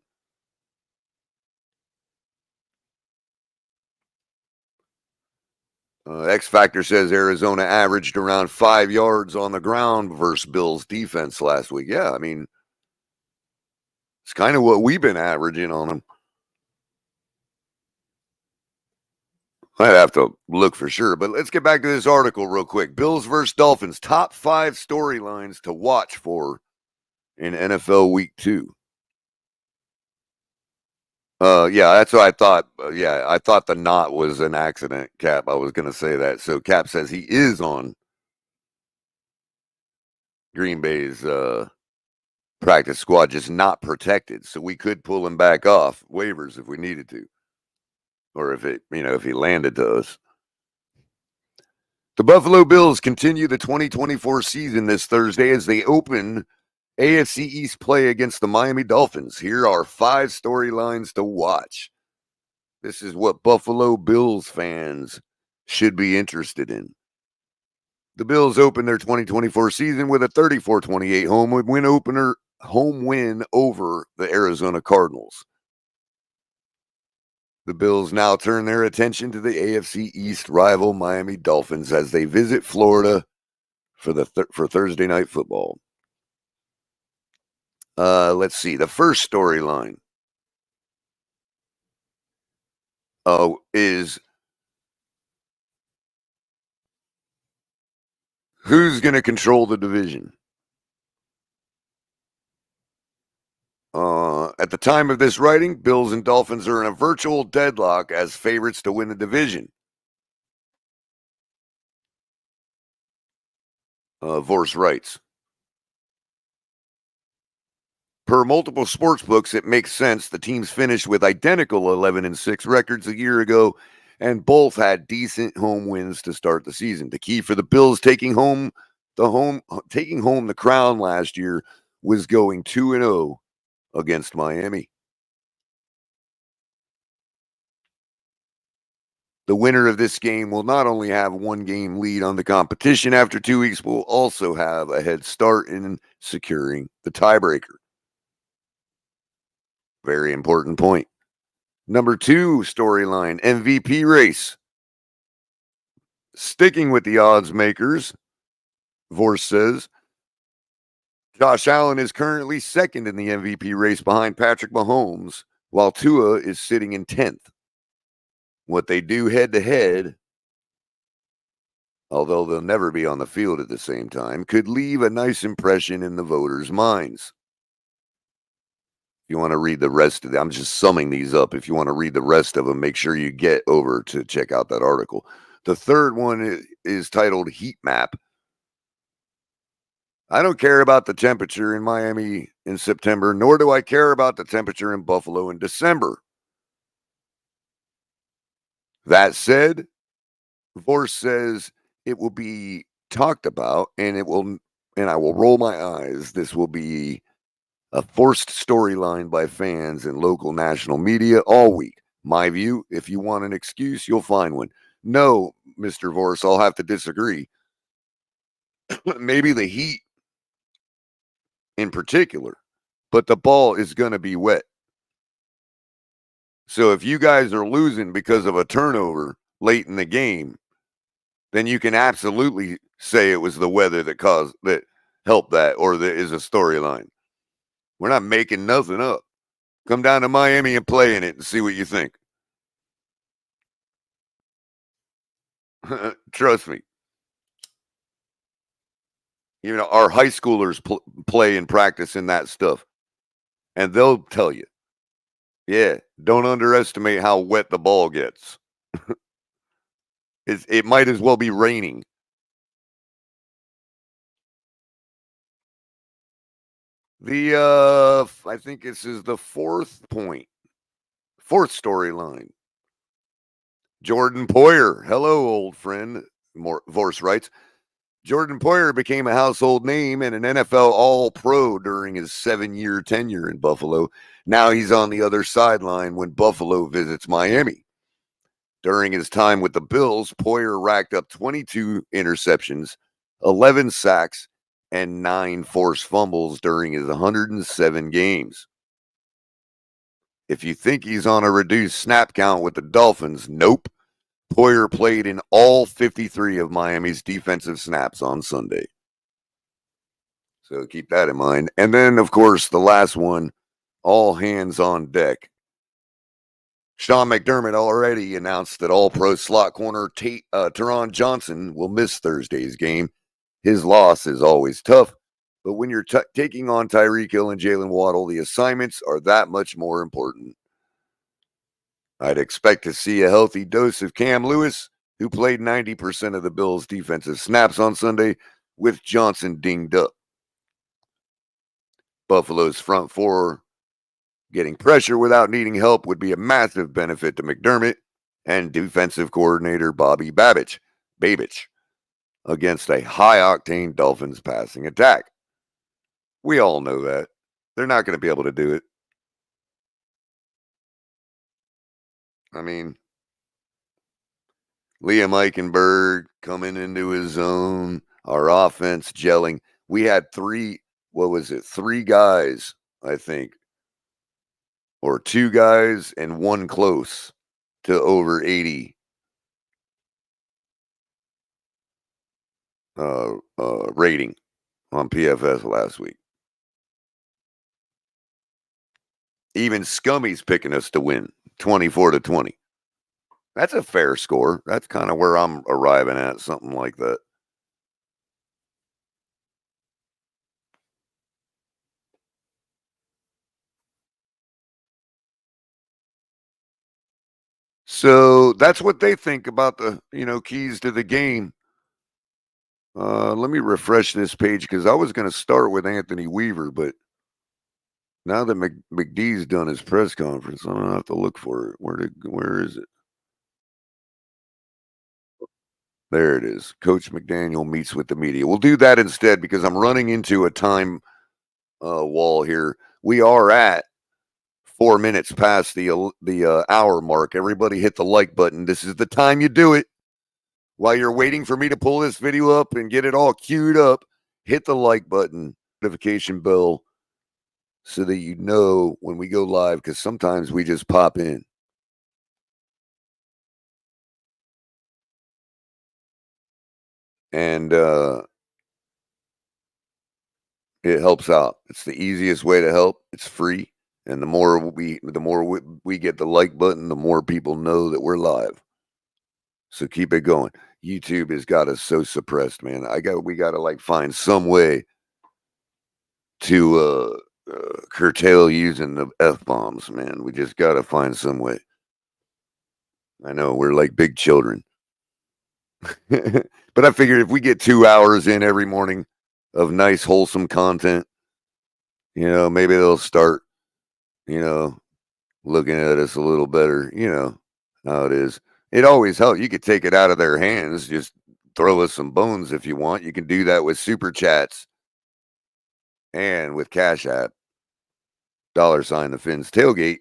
X Factor says Arizona averaged around 5 yards on the ground versus Bills defense last week. Yeah, I mean, it's kind of what we've been averaging on them. I'd have to look for sure, but let's get back to this article real quick. Bills versus Dolphins, top 5 storylines to watch for in NFL Week 2. Yeah, that's what I thought. Yeah, I thought the knot was an accident, Cap. I was going to say that. So Cap says he is on Green Bay's practice squad, just not protected. So we could pull him back off waivers if we needed to. Or if he landed to us. The Buffalo Bills continue the 2024 season this Thursday as they open AFC East play against the Miami Dolphins. Here are 5 storylines to watch. This is what Buffalo Bills fans should be interested in. The Bills open their 2024 season with a 34-28 home win over the Arizona Cardinals. The Bills now turn their attention to the AFC East rival Miami Dolphins as they visit Florida for Thursday Night Football. Let's see. The first storyline is who's going to control the division. At the time of this writing, Bills and Dolphins are in a virtual deadlock as favorites to win the division. Vorse writes, per multiple sports books, it makes sense. The teams finished with identical 11-6 records a year ago, and both had decent home wins to start the season. The key for the Bills taking home the crown last year was going 2-0 against Miami. The winner of this game will not only have 1-game lead on the competition after 2 weeks, but will also have a head start in securing the tiebreaker. Very important point. Number 2 storyline, MVP race. Sticking with the odds makers, Vorse says, Josh Allen is currently second in the MVP race behind Patrick Mahomes, while Tua is sitting in 10th. What they do head-to-head, although they'll never be on the field at the same time, could leave a nice impression in the voters' minds. If you want to read the rest of them, I'm just summing these up. If you want to read the rest of them, make sure you get over to check out that article. The third one is titled Heat Map. I don't care about the temperature in Miami in September, nor do I care about the temperature in Buffalo in December. That said, Vorse says it will be talked about and it will and I will roll my eyes, this will be a forced storyline by fans and local national media all week. My view, if you want an excuse, you'll find one. No, Mr. Vorse, I'll have to disagree. Maybe the Heat in particular, but the ball is going to be wet. So if you guys are losing because of a turnover late in the game, then you can absolutely say it was the weather that helped that, or that is a storyline. We're not making nothing up. Come down to Miami and play in it and see what you think. Trust me. You know, our high schoolers play and practice in that stuff, and they'll tell you, yeah, don't underestimate how wet the ball gets. It might as well be raining. I think this is the fourth storyline. Jordan Poyer, hello, old friend. Vorse writes, Jordan Poyer became a household name and an NFL All-Pro during his 7-year tenure in Buffalo. Now he's on the other sideline when Buffalo visits Miami. During his time with the Bills, Poyer racked up 22 interceptions, 11 sacks, and 9 forced fumbles during his 107 games. If you think he's on a reduced snap count with the Dolphins, nope. Poyer played in all 53 of Miami's defensive snaps on Sunday. So keep that in mind. And then, of course, the last one, all hands on deck. Sean McDermott already announced that All-Pro slot corner Teron Johnson will miss Thursday's game. His loss is always tough, but when you're taking on Tyreek Hill and Jalen Waddle, the assignments are that much more important. I'd expect to see a healthy dose of Cam Lewis, who played 90% of the Bills' defensive snaps on Sunday, with Johnson dinged up. Buffalo's front four getting pressure without needing help would be a massive benefit to McDermott and defensive coordinator Bobby Babich against a high-octane Dolphins passing attack. We all know that. They're not going to be able to do it. I mean, Liam Eichenberg coming into his own, our offense gelling. We had three guys, I think, or 2 guys and 1 close to over 80 rating on PFS last week. Even Scummy's picking us to win 24-20. That's a fair score. That's kind of where I'm arriving at, something like that. So that's what they think about the, keys to the game. Let me refresh this page because I was going to start with Anthony Weaver, but now that McD's done his press conference, I'm going to have to look for it. Where is it? There it is. Coach McDaniel meets with the media. We'll do that instead because I'm running into a time wall here. We are at 4 minutes past the hour mark. Everybody hit the like button. This is the time you do it. While you're waiting for me to pull this video up and get it all queued up, hit the like button, notification bell, so that you know when we go live, because sometimes we just pop in. And it helps out. It's the easiest way to help. It's free. And the more we get the like button, the more people know that we're live. So keep it going. YouTube has got us so suppressed, man. We got to find some way to curtail using the F-bombs, man. We just got to find some way. I know we're like big children. But I figured if we get 2 hours in every morning of nice, wholesome content, maybe they'll start, looking at us a little better. You know how it is. It always helps. You could take it out of their hands. Just throw us some bones if you want. You can do that with super chats and with Cash App, $ the Fins Tailgate.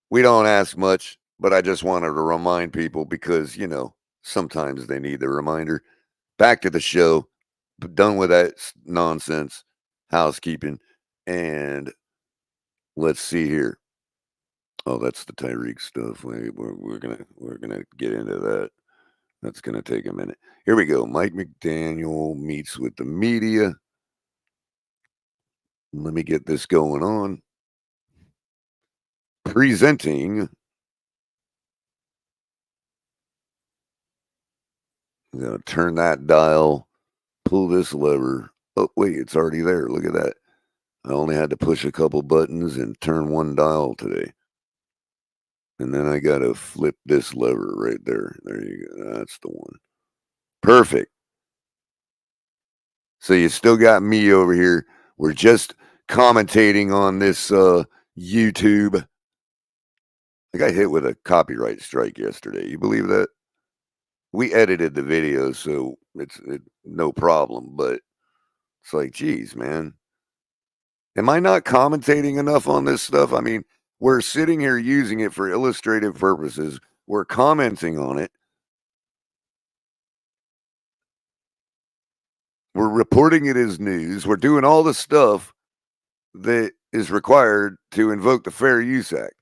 We don't ask much, but I just wanted to remind people because, sometimes they need the reminder. Back to the show, but done with that nonsense, housekeeping, and let's see here. Oh, that's the Tyreek stuff. We're gonna get into that. That's gonna take a minute. Here we go. Mike McDaniel meets with the media. Let me get this going on. Presenting. I'm gonna turn that dial, pull this lever. Oh, wait, it's already there. Look at that. I only had to push a couple buttons and turn one dial today. And then I got to flip this lever right there. There you go. That's the one. Perfect. So you still got me over here. We're just commentating on this YouTube. I got hit with a copyright strike yesterday. You believe that? We edited the video, so it's no problem. But it's like, geez, man. Am I not commentating enough on this stuff? I mean, we're sitting here using it for illustrative purposes. We're commenting on it. We're reporting it as news. We're doing all the stuff that is required to invoke the Fair Use Act.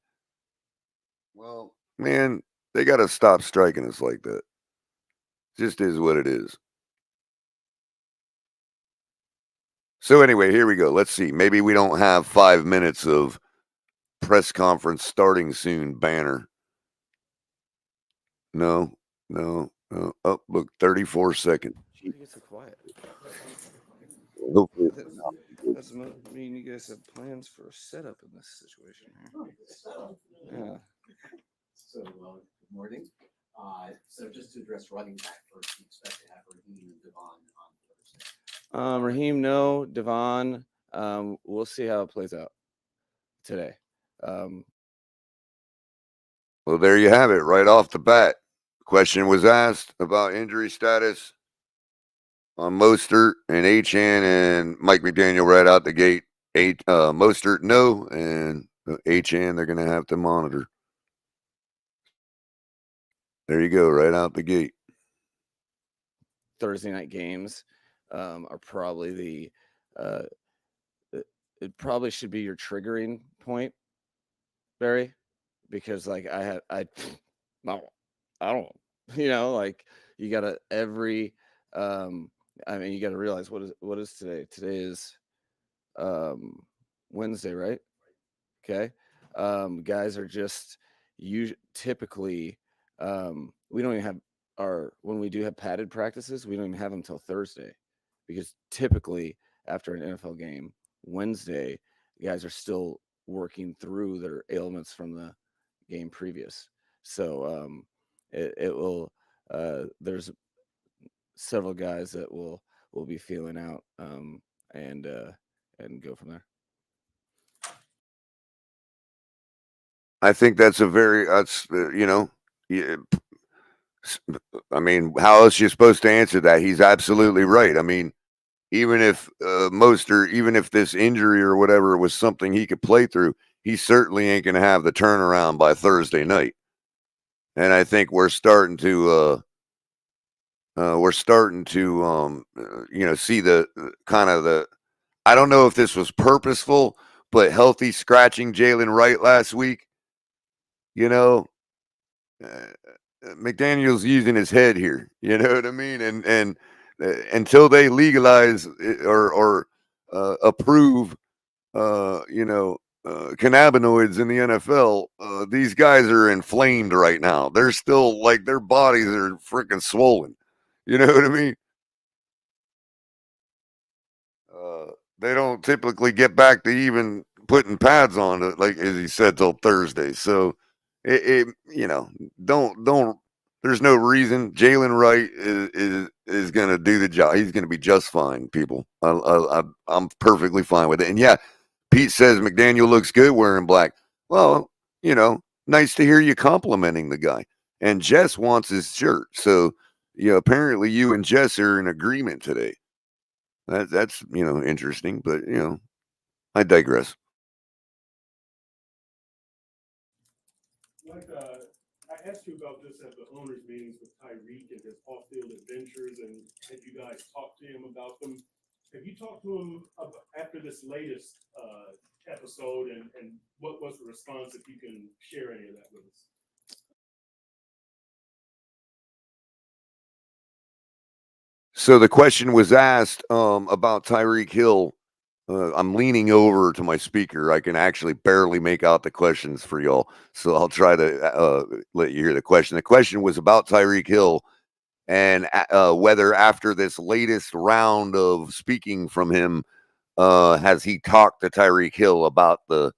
Well, man, they got to stop striking us like that. Just is what it is. So anyway, here we go. Let's see. Maybe we don't have 5 minutes of press conference starting soon banner. No. Oh, look, 34 seconds. You get so quiet. Hopefully That's mean you guys have plans for a setup in this situation here. Yeah. So, good morning. So just to address running back first, we expect to have Raheem and Devon on Thursday. Raheem, no. Devon, we'll see how it plays out today. Well, there you have it, right off the bat. Question was asked about injury status on Mostert and Achane, and Mike McDaniel right out the gate. Mostert, no, and Achane, they're going to have to monitor. There you go, right out the gate. Thursday night games are probably it probably should be your triggering point, Barry, because like I don't, like you gotta you gotta realize what is today. Today is Wednesday, right? Okay. Guys are just typically we don't even have when we do have padded practices, we don't even have them till Thursday, because typically after an NFL game, Wednesday, guys are still working through their ailments from the game previous. So it will there's several guys that will be feeling out and go from there. I think that's I mean, how else are you supposed to answer that? He's absolutely right. I mean, even if even if this injury or whatever was something he could play through, he certainly ain't going to have the turnaround by Thursday night. And I think we're starting to see the kind of the, I don't know if this was purposeful, but healthy scratching Jalen Wright last week. McDaniel's using his head here. You know what I mean? And until they legalize or approve, cannabinoids in the NFL, these guys are inflamed right now. They're still like, their bodies are freaking swollen. You know what I mean? They don't typically get back to even putting pads on it, like as he said, till Thursday. So don't. There's no reason. Jalen Wright is going to do the job. He's going to be just fine, people. I'm perfectly fine with it. And yeah, Pete says McDaniel looks good wearing black. Well, nice to hear you complimenting the guy. And Jess wants his shirt. So, apparently you and Jess are in agreement today. That's interesting, but I digress. Like, I asked you about this at the owners' meetings with Tyreek and his off-field adventures, and had you guys talked to him about them? Have you talked to him after this latest episode, and what was the response, if you can share any of that with us? So the question was asked about Tyreek Hill. I'm leaning over to my speaker. I can actually barely make out the questions for y'all, so I'll try to let you hear the question. The question was about Tyreek Hill and whether after this latest round of speaking from him, has he talked to Tyreek Hill about the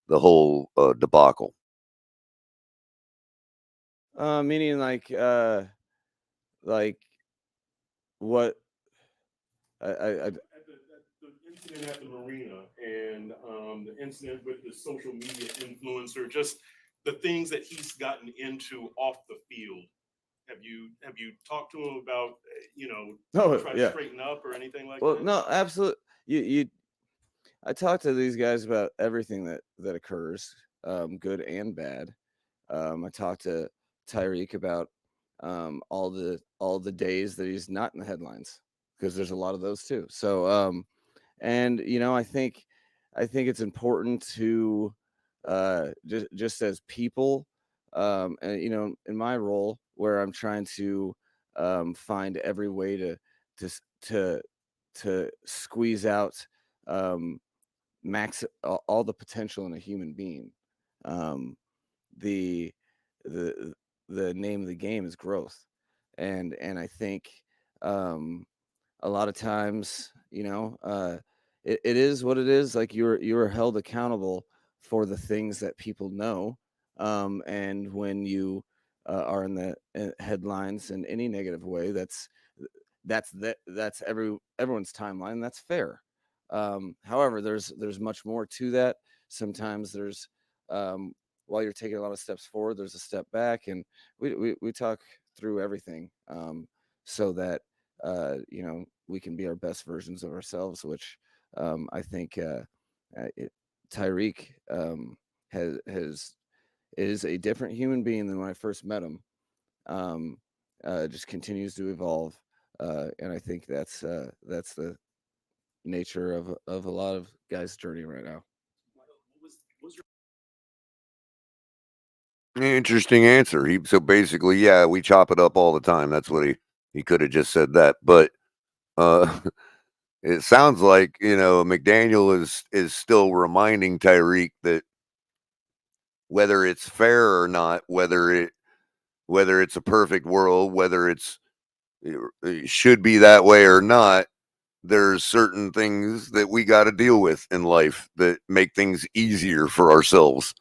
whole debacle? Meaning like what I At the incident at the marina, and the incident with the social media influencer, just the things that he's gotten into off the field. Have you talked to him about try to straighten up or anything like well, that? no, absolutely. I talk to these guys about everything that occurs, good and bad. I talked to Tyreek about all the days that he's not in the headlines, because there's a lot of those too. So and I think it's important to just as people, and in my role where I'm trying to find every way to to squeeze out max all the potential in a human being. Um, the the the name of the game is growth, and I think um, a lot of times, it is what it is. Like you're held accountable for the things that people know, and when you are in the headlines in any negative way, that's everyone's timeline. That's fair. However, there's much more to that. Sometimes there's while you're taking a lot of steps forward, there's a step back, and we talk through everything, so that we can be our best versions of ourselves, which I think Tyreek has is a different human being than when I first met him. Um, just continues to evolve, and I think that's the nature of a lot of guys' journey right now. Interesting answer. So basically, yeah, we chop it up all the time. That's what he could have just said that, but uh, it sounds like McDaniel is still reminding Tyreek that whether it's fair or not, whether it's a perfect world, whether it should be that way or not, there's certain things that we got to deal with in life that make things easier for ourselves.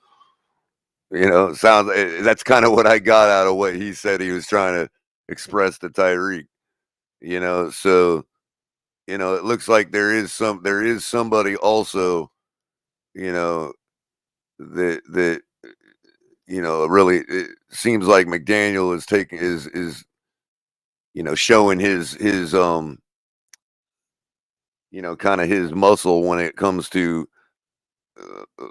That's kind of what I got out of what he said he was trying to express to Tyreek. So it looks like there is somebody also, you know, that really it seems like McDaniel is taking is showing his kind of his muscle when it comes to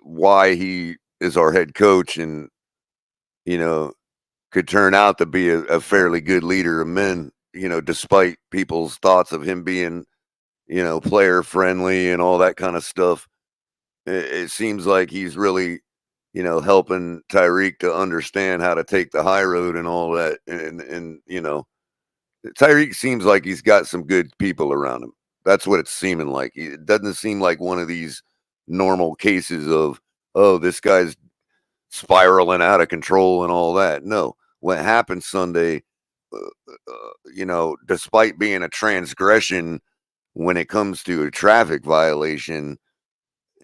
why he is our head coach, and you know could turn out to be a fairly good leader of men, despite people's thoughts of him being, player friendly and all that kind of stuff. It seems like he's really, helping Tyreek to understand how to take the high road and all that. And Tyreek seems like he's got some good people around him. That's what it's seeming like. It doesn't seem like one of these normal cases of, oh, this guy's spiraling out of control and all that. No, what happened Sunday, despite being a transgression when it comes to a traffic violation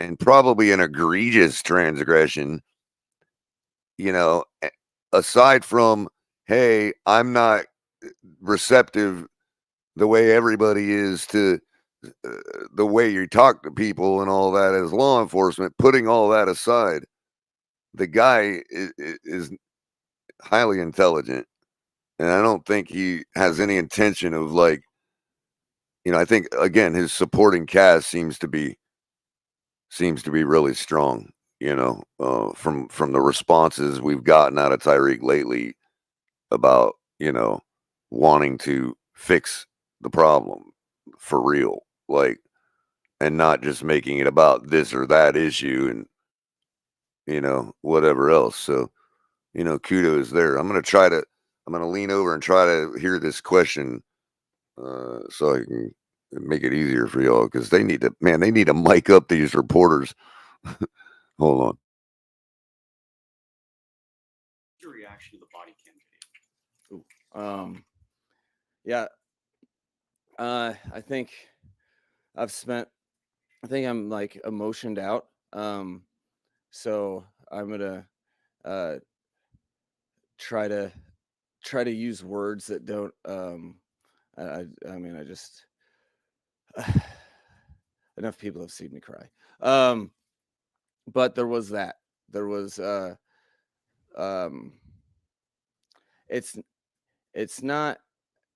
and probably an egregious transgression, aside from, hey, I'm not receptive the way everybody is to the way you talk to people and all that as law enforcement, putting all that aside, the guy is highly intelligent. And I don't think he has any intention of I think again his supporting cast seems to be really strong. From the responses we've gotten out of Tyreek lately about wanting to fix the problem for real, like, and not just making it about this or that issue and whatever else. So kudos there. I'm gonna lean over and try to hear this question so I can make it easier for y'all, because they need to mic up these reporters. Hold on. Your reaction to the body cam video? Yeah. I think I'm like emotioned out. So I'm gonna try to use words that don't I mean, I just enough people have seen me cry. But there was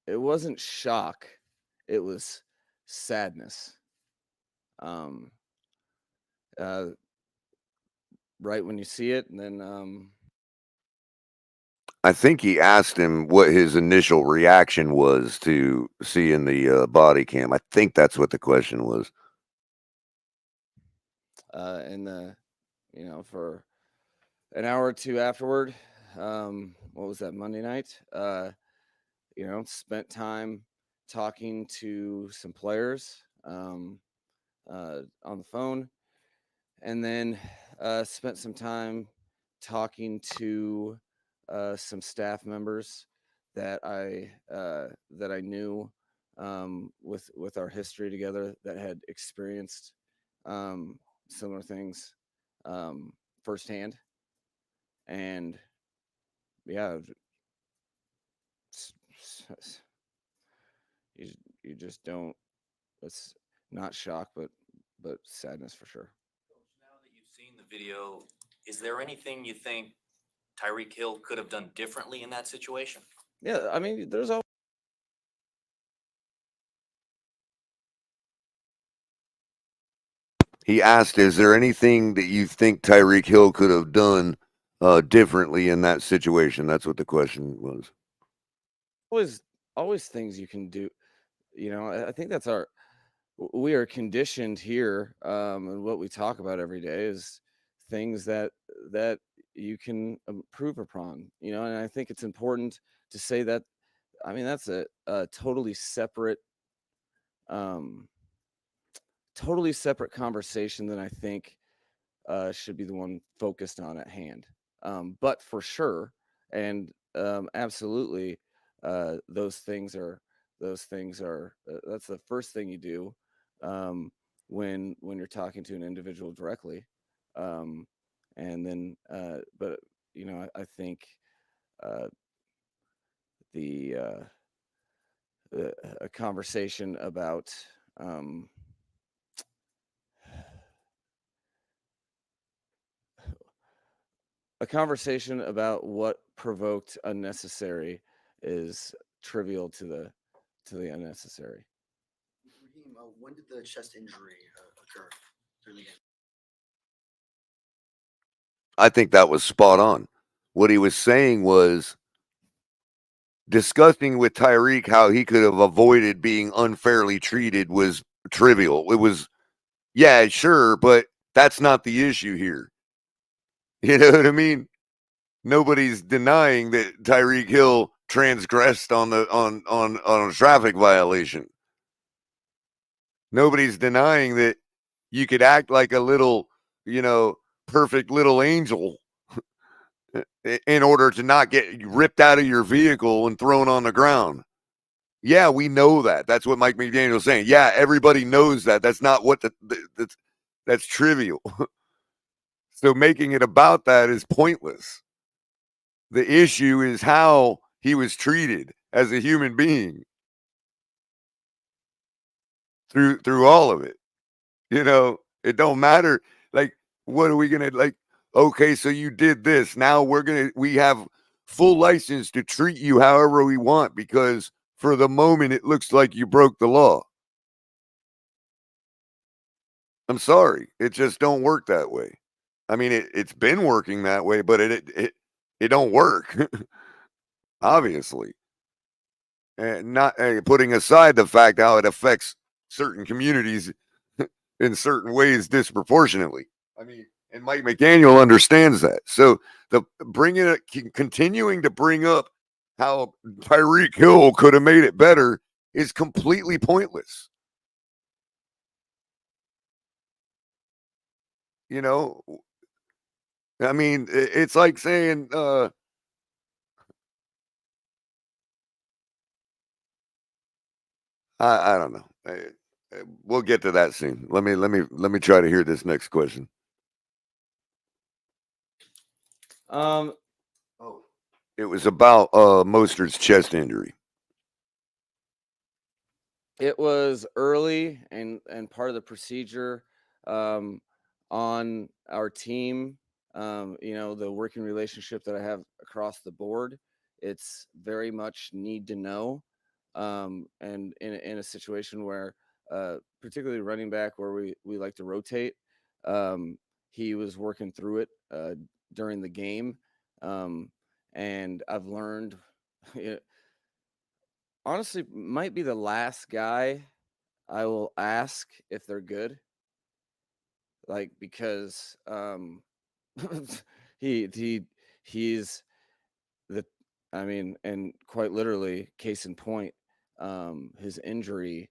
it wasn't shock, it was sadness. Right when you see it, and then I think he asked him what his initial reaction was to seeing the body cam. I think that's what the question was. and for an hour or two afterward, what was that, Monday night? Spent time talking to some players on the phone, and then spent some time talking to some staff members that I knew with our history together, that had experienced similar things firsthand. And yeah, you just don't. It's not shock, but sadness for sure. Now that you've seen the video, is there anything you think Tyreek Hill could have done differently in that situation? Yeah, I mean, there's all. He asked, "Is there anything that you think Tyreek Hill could have done differently in that situation?" That's what the question was. Always things you can do. I think that's we are conditioned here, and what we talk about every day is things that you can improve upon. And I think it's important to say that. I mean, that's a totally separate conversation that I think should be the one focused on at hand. But for sure, and absolutely, those things are that's the first thing you do when you're talking to an individual directly. And then, but I think a conversation about what provoked unnecessary is trivial to the unnecessary. Raheem, when did the chest injury occur during the game? I think that was spot on. What he was saying was discussing with Tyreek how he could have avoided being unfairly treated was trivial. It was, yeah, sure, but that's not the issue here. You know what I mean? Nobody's denying that Tyreek Hill transgressed on a traffic violation. Nobody's denying that you could act like a little, perfect little angel in order to not get ripped out of your vehicle and thrown on the ground. Yeah, we know that. That's what Mike McDaniel is saying. Yeah, everybody knows that. That's not what that's trivial. So making it about that is pointless. The issue is how he was treated as a human being through all of it. It don't matter. Like, what are we gonna like? Okay, so you did this. Now we have full license to treat you however we want, because for the moment it looks like you broke the law. I'm sorry. It just don't work that way. I mean, it's been working that way, but it don't work, obviously. And not putting aside the fact how it affects certain communities in certain ways disproportionately. I mean, and Mike McDaniel understands that. So continuing to bring up how Tyreek Hill could have made it better is completely pointless. You know, I mean, it's like saying, I don't know. We'll get to that soon. Let me try to hear this next question. Um, Oh, it was about Mostert's chest injury. it was early and part of the procedure on our team. The working relationship that I have across the board, it's very much need to know. And in a situation where, particularly running back, where we like to rotate, he was working through it during the game, and I've learned. Honestly, might be the last guy I will ask if they're good. Like, because he's the I mean, and quite literally, case in point, his injury,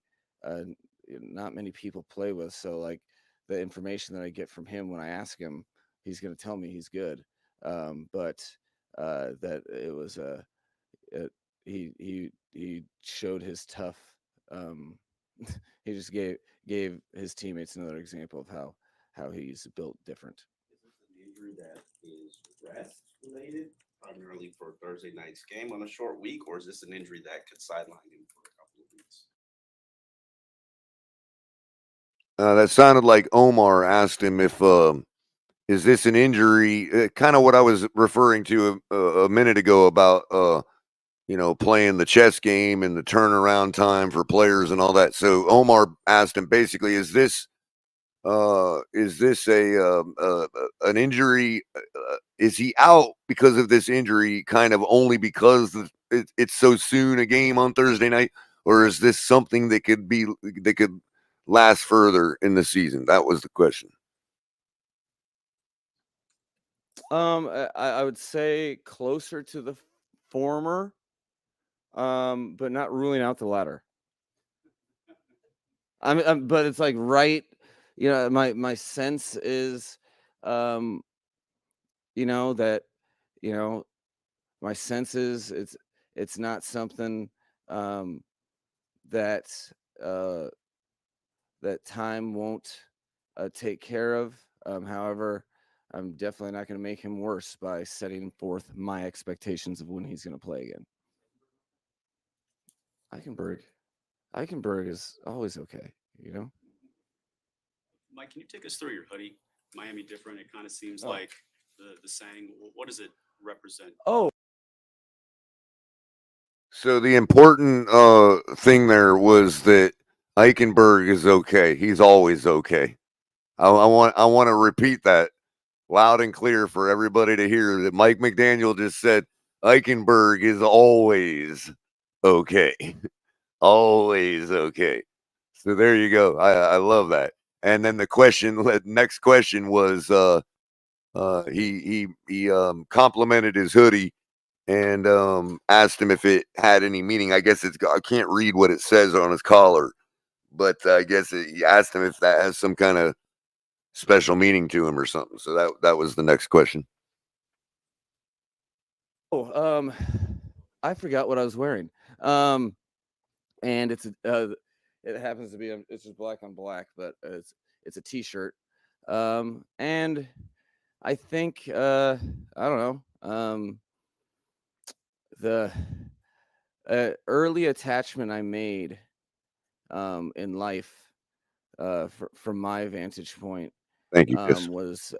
not many people play with. So, like, the information that I get from him when I ask him, he's going to tell me he's good. But that it was he showed his tough. He just gave his teammates another example of how he's built different. Is this an injury that is rest related, primarily for Thursday night's game on a short week, or is this an injury that could sideline him for a couple of weeks? That sounded like Omar asked him if is this an injury? Kind of what I was referring to a minute ago about playing the chess game and the turnaround time for players and all that. So Omar asked him basically, is this an injury? Is he out because of this injury, kind of only because it's so soon a game on Thursday night, or is this something that could last further in the season? That was the question. I would say closer to the former, but not ruling out the latter. But it's like right, my sense is, that, my sense is it's not something that that time won't take care of. However, I'm definitely not going to make him worse by setting forth my expectations of when he's going to play again. Eichenberg is always okay, Mike, can you take us through your hoodie? Miami different. It kind of seems like the saying. What does it represent? Oh, So the important thing there was that Eichenberg is okay. He's always okay. I want to repeat that loud and clear for everybody to hear that Mike McDaniel just said Eichenberg is always okay. Always okay. So there you go. I love that. And then the next question was he complimented his hoodie and asked him if it had any meaning. I guess I can't read what it says on his collar, but I guess he asked him if that has some kind of special meaning to him or something. So that was the next question. Oh, I forgot what I was wearing. And it happens to be it's just black on black, but it's a t-shirt. And I think I don't know. The early attachment I made in life, from my vantage point, Thank you, was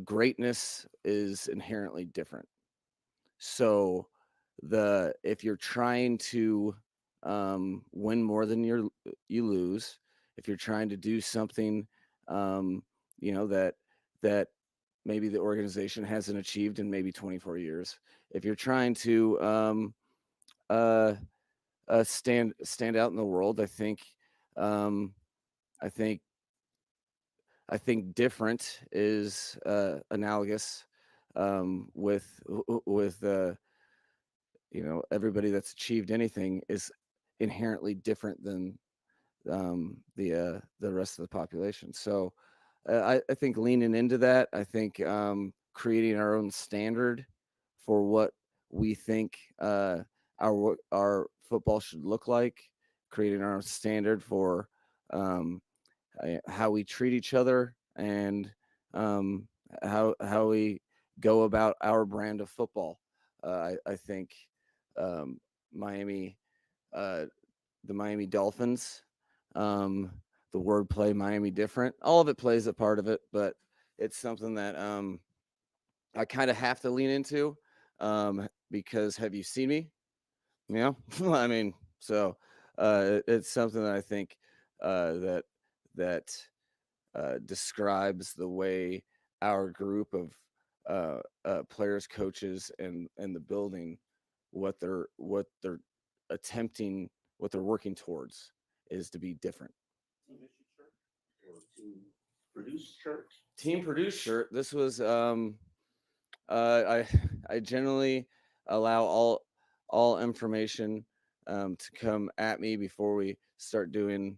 greatness is inherently different. So if you're trying to win more than you lose, if you're trying to do something, that maybe the organization hasn't achieved in maybe 24 years, if you're trying to stand out in the world, I think different is analogous with everybody that's achieved anything is inherently different than the rest of the population. So I think leaning into that, I think creating our own standard for what we think our football should look like, creating our own standard for how we treat each other, and how we go about our brand of football. I think Miami, the Miami Dolphins, the wordplay Miami different, all of it plays a part of it, but it's something that I kind of have to lean into because have you seen me? Yeah, I mean, so it's something that I think that describes the way our group of players, coaches, and the building, what they're attempting, what they're working towards, is to be different. Team produced shirt. This was I generally allow all information to come at me before we start doing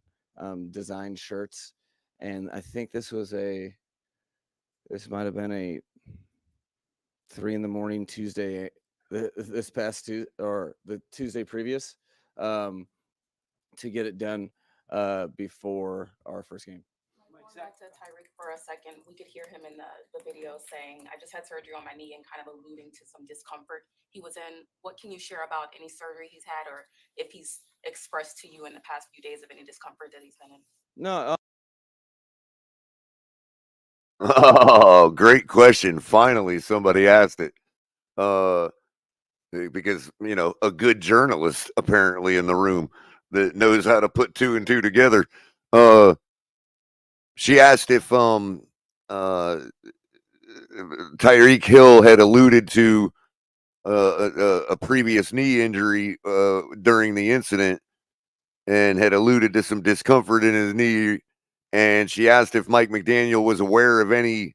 design shirts, and I think this might have been a 3 a.m. Tuesday, this past or the Tuesday previous, to get it done before our first game. Going back to Tyreek for a second, we could hear him in the video saying, "I just had surgery on my knee," and kind of alluding to some discomfort he was in. What can you share about any surgery he's had, or if he's expressed to you in the past few days of any discomfort that he's been in? No. Oh, great question. Finally, somebody asked it. Because, a good journalist apparently in the room that knows how to put two and two together. She asked if Tyreek Hill had alluded to a previous knee injury during the incident and had alluded to some discomfort in his knee. And she asked if Mike McDaniel was aware of any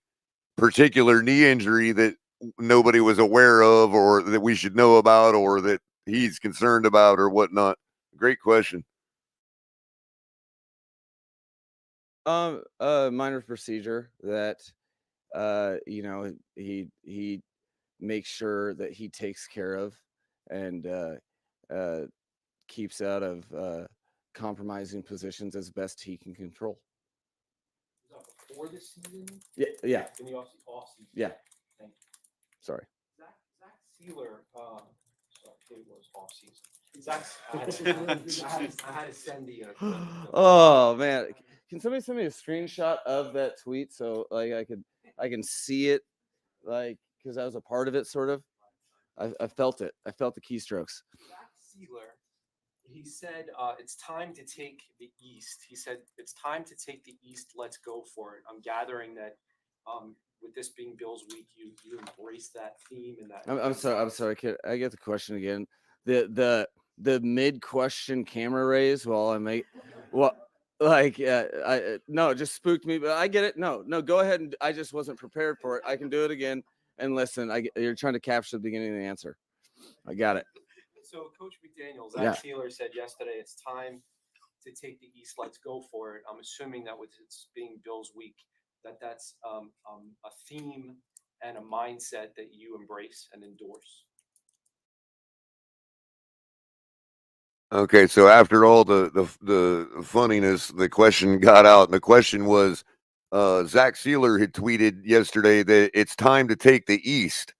particular knee injury that nobody was aware of, or that we should know about, or that he's concerned about, or whatnot. Great question. Minor procedure that he makes sure that he takes care of, and keeps out of compromising positions as best he can control. Before the season? Yeah. In the off season? Yeah. Thank you. Sorry. Zach Sealer, sorry, it was off season. I had to send the. Oh man, can somebody send me a screenshot of that tweet so like I can see it, like, because I was a part of it, sort of. I felt it. I felt the keystrokes. Zach Sealer, he said it's time to take the East. He said it's time to take the East. Let's go for it. I'm gathering that with this being Bills week, you embrace that theme and that. I'm sorry. I get the question again. The mid question camera raise while I make no, it just spooked me, but I get it. No, go ahead, and I just wasn't prepared for it. I can do it again. And listen, you're trying to capture the beginning of the answer. I got it. So Coach McDaniel, Zach Sealer said yesterday, it's time to take the East. Let's go for it. I'm assuming that with it being Bills week, that's a theme and a mindset that you embrace and endorse. Okay, so after all the funniness, the question got out, and the question was, Zach Sealer had tweeted yesterday that it's time to take the East,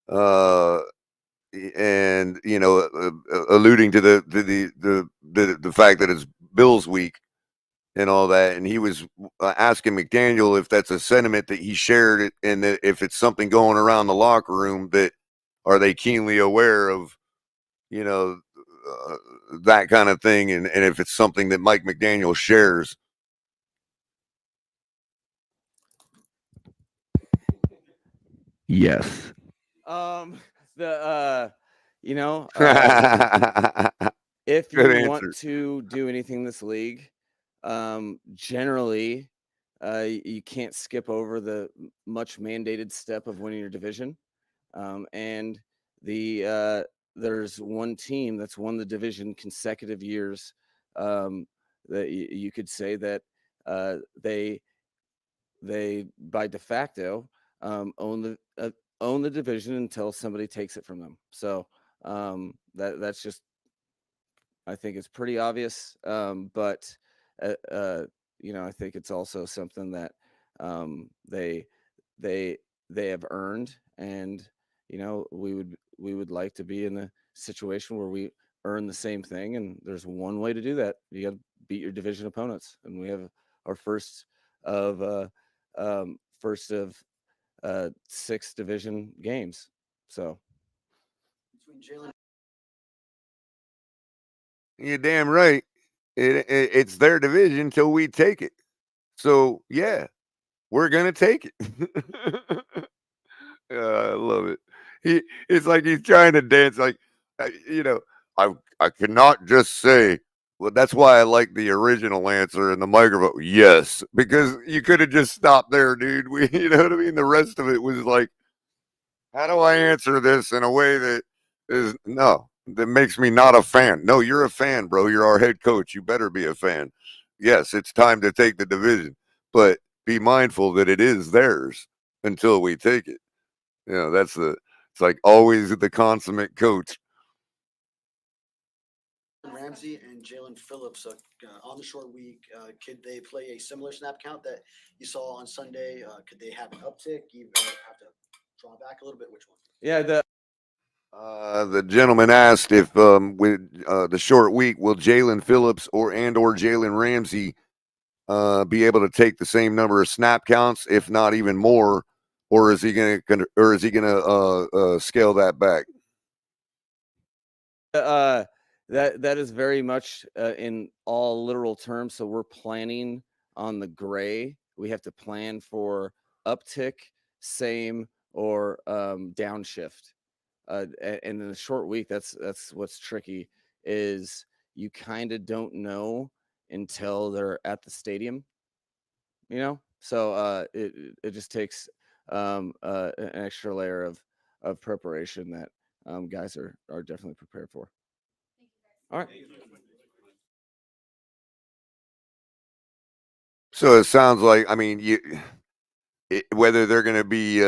and alluding to the fact that it's Bills week and all that, and he was asking McDaniel if that's a sentiment that he shared, and that if it's something going around the locker room, that are they keenly aware of, that kind of thing, and if it's something that Mike McDaniel shares. Yes. You know, Good if you answer. want to do anything in this league, generally, you can't skip over the much mandated step of winning your division. And there's one team that's won the division consecutive years, that you could say that they by de facto own the division until somebody takes it from them. So that's just, I think it's pretty obvious. But I think it's also something that they have earned, and we would like to be in a situation where we earn the same thing. And there's one way to do that: you got to beat your division opponents. And we have our first of 6 division games. So You're damn right. It's their division until we take it. So yeah, we're gonna take it. I love it. It's like he's trying to dance. Like, I cannot just say. Well, that's why I like the original answer in the microphone. Yes, because you could have just stopped there, dude. You know what I mean. The rest of it was like, how do I answer this in a way that that makes me not a fan? No, you're a fan, bro. You're our head coach. You better be a fan. Yes, it's time to take the division, but be mindful that it is theirs until we take it. It's like always the consummate coach. Ramsey and Jalen Phillips on the short week. Could they play a similar snap count that you saw on Sunday? Could they have an uptick? You have to draw back a little bit. Which one? Yeah, the gentleman asked if with the short week, will Jalen Phillips or Jalen Ramsey be able to take the same number of snap counts, if not even more, or is he gonna scale that back? That is very much in all literal terms. So we're planning on the gray. We have to plan for uptick, same, or downshift. And in a short week, that's what's tricky, is you kind of don't know until they're at the stadium. So it just takes an extra layer of preparation that guys are definitely prepared for. All right. So it sounds like, I mean, whether they're going to be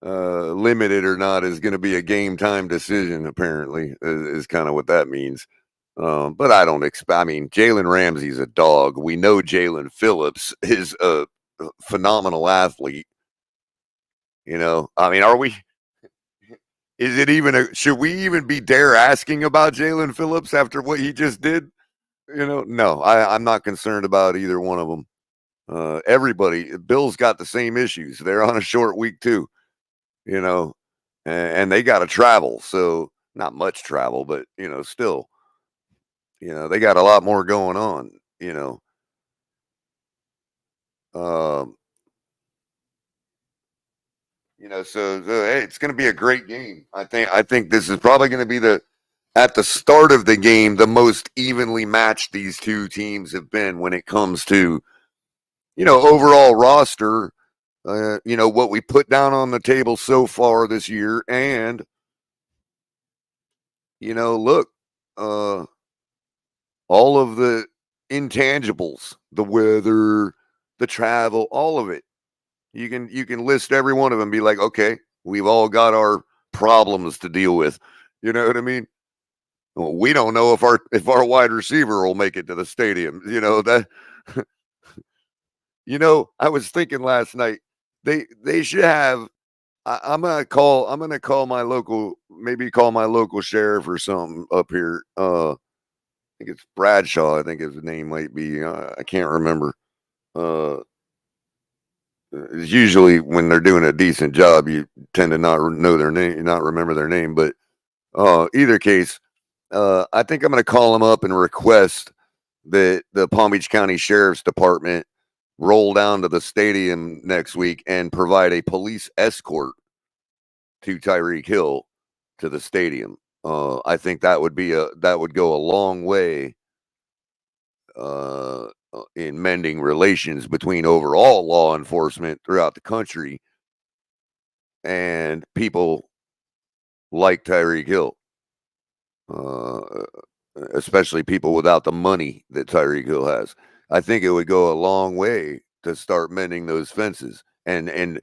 limited or not is going to be a game time decision. Apparently, is kind of what that means. But I don't expect. I mean, Jalen Ramsey's a dog. We know Jalen Phillips is a phenomenal athlete. I mean, are we? Is it even should we even be dare asking about Jalen Phillips after what he just did? No, I'm not concerned about either one of them. Everybody, Bill's got the same issues. They're on a short week too, and they got to travel. So not much travel, but still, they got a lot more going on. So hey, it's going to be a great game. I think this is probably going to be at the start of the game, the most evenly matched these two teams have been when it comes to, overall roster, what we put down on the table so far this year. And, look, all of the intangibles, the weather, the travel, all of it. You can list every one of them and be like, okay, we've all got our problems to deal with. You know what I mean? Well, we don't know if our wide receiver will make it to the stadium. That. I was thinking last night they should have. I'm gonna call my local, maybe call my local sheriff or something up here. I think it's Bradshaw. I think his name might be. I can't remember. Usually when they're doing a decent job, you tend to not know their name, not remember their name. But either case, I think I'm going to call him up and request that the Palm Beach County Sheriff's Department roll down to the stadium next week and provide a police escort to Tyreek Hill to the stadium. I think that would go a long way in mending relations between overall law enforcement throughout the country and people like Tyreek Hill, especially people without the money that Tyreek Hill has. I think it would go a long way to start mending those fences and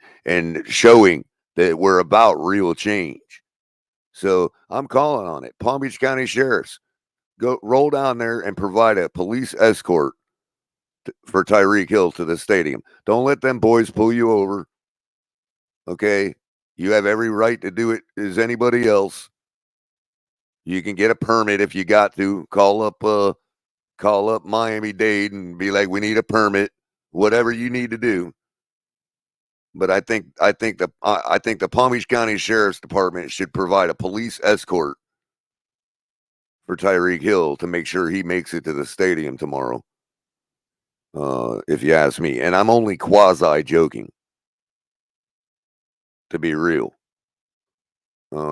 showing that we're about real change. So I'm calling on it. Palm Beach County Sheriffs, go roll down there and provide a police escort for Tyreek Hill to the stadium. Don't let them boys pull you over. Okay? You have every right to do it as anybody else. You can get a permit if you got to. Call up Miami-Dade and be like, we need a permit. Whatever you need to do. But I think the Palm Beach County Sheriff's Department should provide a police escort for Tyreek Hill to make sure he makes it to the stadium tomorrow. If you ask me, and I'm only quasi joking, to be real,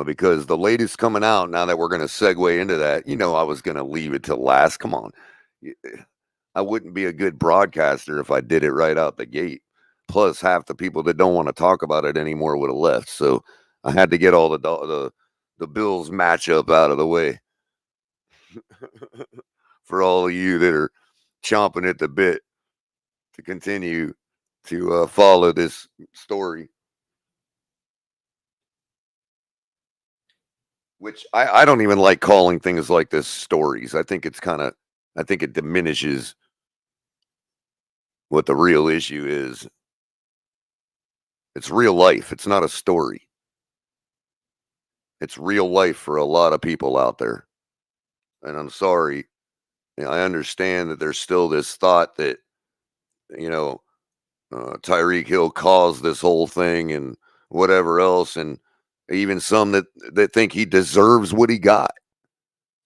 because the latest coming out now that we're going to segue into that, I was going to leave it till last. Come on, I wouldn't be a good broadcaster if I did it right out the gate. Plus, half the people that don't want to talk about it anymore would have left. So I had to get all the Bills matchup out of the way for all of you that are chomping at the bit to continue to follow this story. Which I don't even like calling things like this stories. I think it diminishes what the real issue is. It's real life. It's not a story. It's real life for a lot of people out there. And I'm sorry. I understand that there's still this thought that, Tyreek Hill caused this whole thing and whatever else. And even some that think he deserves what he got.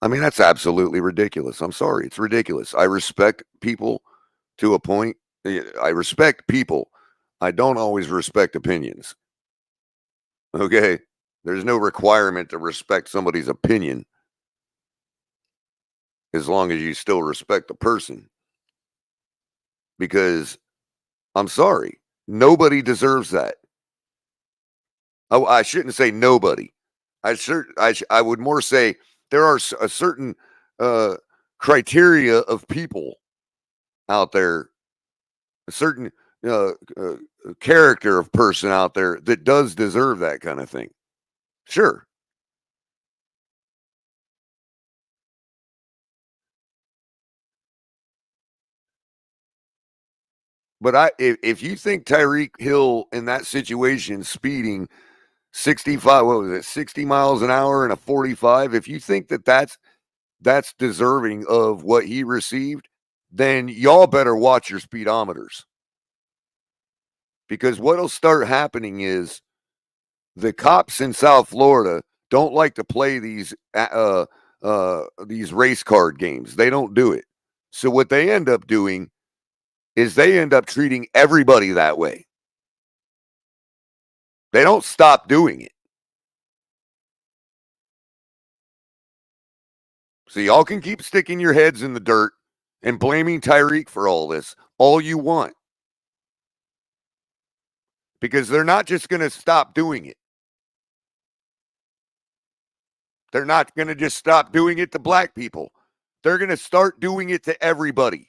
I mean, that's absolutely ridiculous. I'm sorry. It's ridiculous. I respect people to a point. I respect people. I don't always respect opinions. Okay? There's no requirement to respect somebody's opinion as long as you still respect the person. Because I'm sorry, nobody deserves that. Oh, I shouldn't say nobody. I would more say there are a certain criteria of people out there, a certain character of person out there that does deserve that kind of thing. Sure. But if you think Tyreek Hill in that situation speeding 65, what was it, 60 miles an hour and a 45, if you think that's deserving of what he received, then y'all better watch your speedometers. Because what'll start happening is the cops in South Florida don't like to play these race card games. They don't do it. So what they end up doing is they end up treating everybody that way. They don't stop doing it. So y'all can keep sticking your heads in the dirt and blaming Tyreek for all this all you want. Because they're not just going to stop doing it. They're not going to just stop doing it to black people. They're going to start doing it to everybody.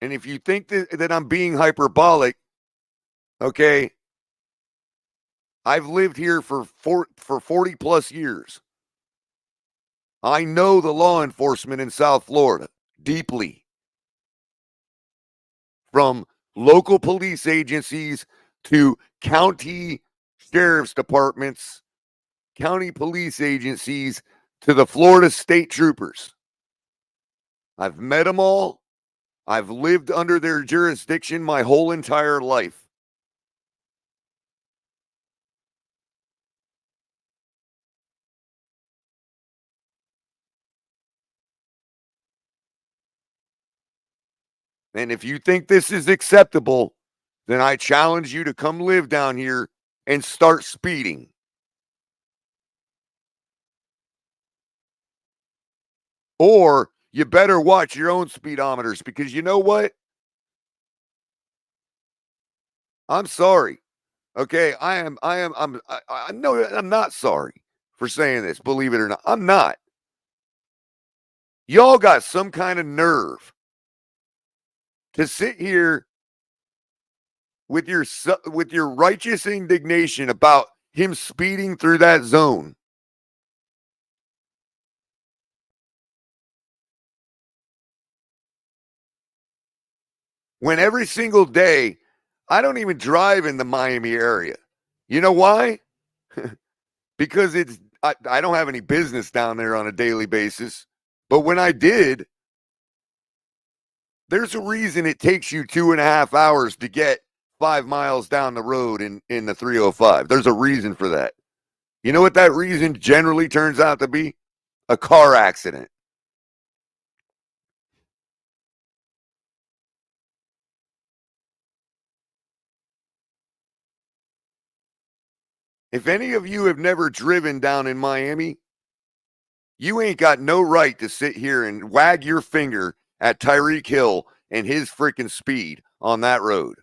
And if you think that I'm being hyperbolic, okay, I've lived here for 40 plus years. I know the law enforcement in South Florida deeply. From local police agencies to county sheriff's departments, county police agencies to the Florida state troopers. I've met them all. I've lived under their jurisdiction my whole entire life. And if you think this is acceptable, then I challenge you to come live down here and start speeding. Or you better watch your own speedometers, because you know what? I'm sorry. Okay, I'm no, I'm not sorry for saying this, believe it or not. I'm not. Y'all got some kind of nerve to sit here with your righteous indignation about him speeding through that zone. When every single day, I don't even drive in the Miami area. You know why? Because I don't have any business down there on a daily basis. But when I did, there's a reason it takes you 2.5 hours to get 5 miles down the road in the 305. There's a reason for that. You know what that reason generally turns out to be? A car accident. If any of you have never driven down in Miami, you ain't got no right to sit here and wag your finger at Tyreek Hill and his freaking speed on that road.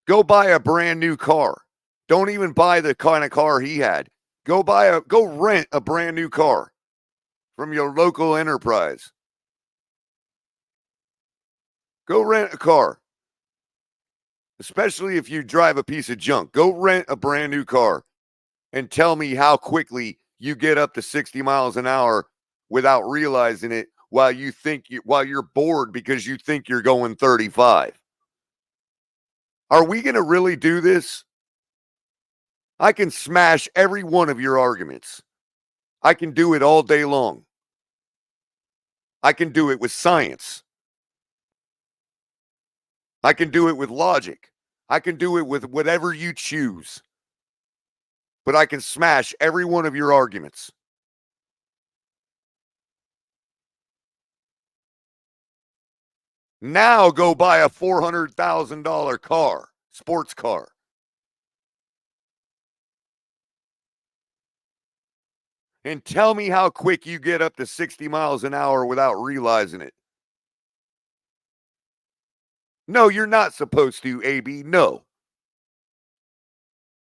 Go buy a brand new car. Don't even buy the kind of car he had. Go rent a brand new car from your local enterprise. Go rent a car. Especially if you drive a piece of junk. Go rent a brand new car and tell me how quickly you get up to 60 miles an hour without realizing it while you're bored because you think you're going 35. Are we going to really do this? I can smash every one of your arguments. I can do it all day long. I can do it with science. I can do it with logic. I can do it with whatever you choose. But I can smash every one of your arguments. Now go buy a $400,000 car, sports car. And tell me how quick you get up to 60 miles an hour without realizing it. No, you're not supposed to, AB. No.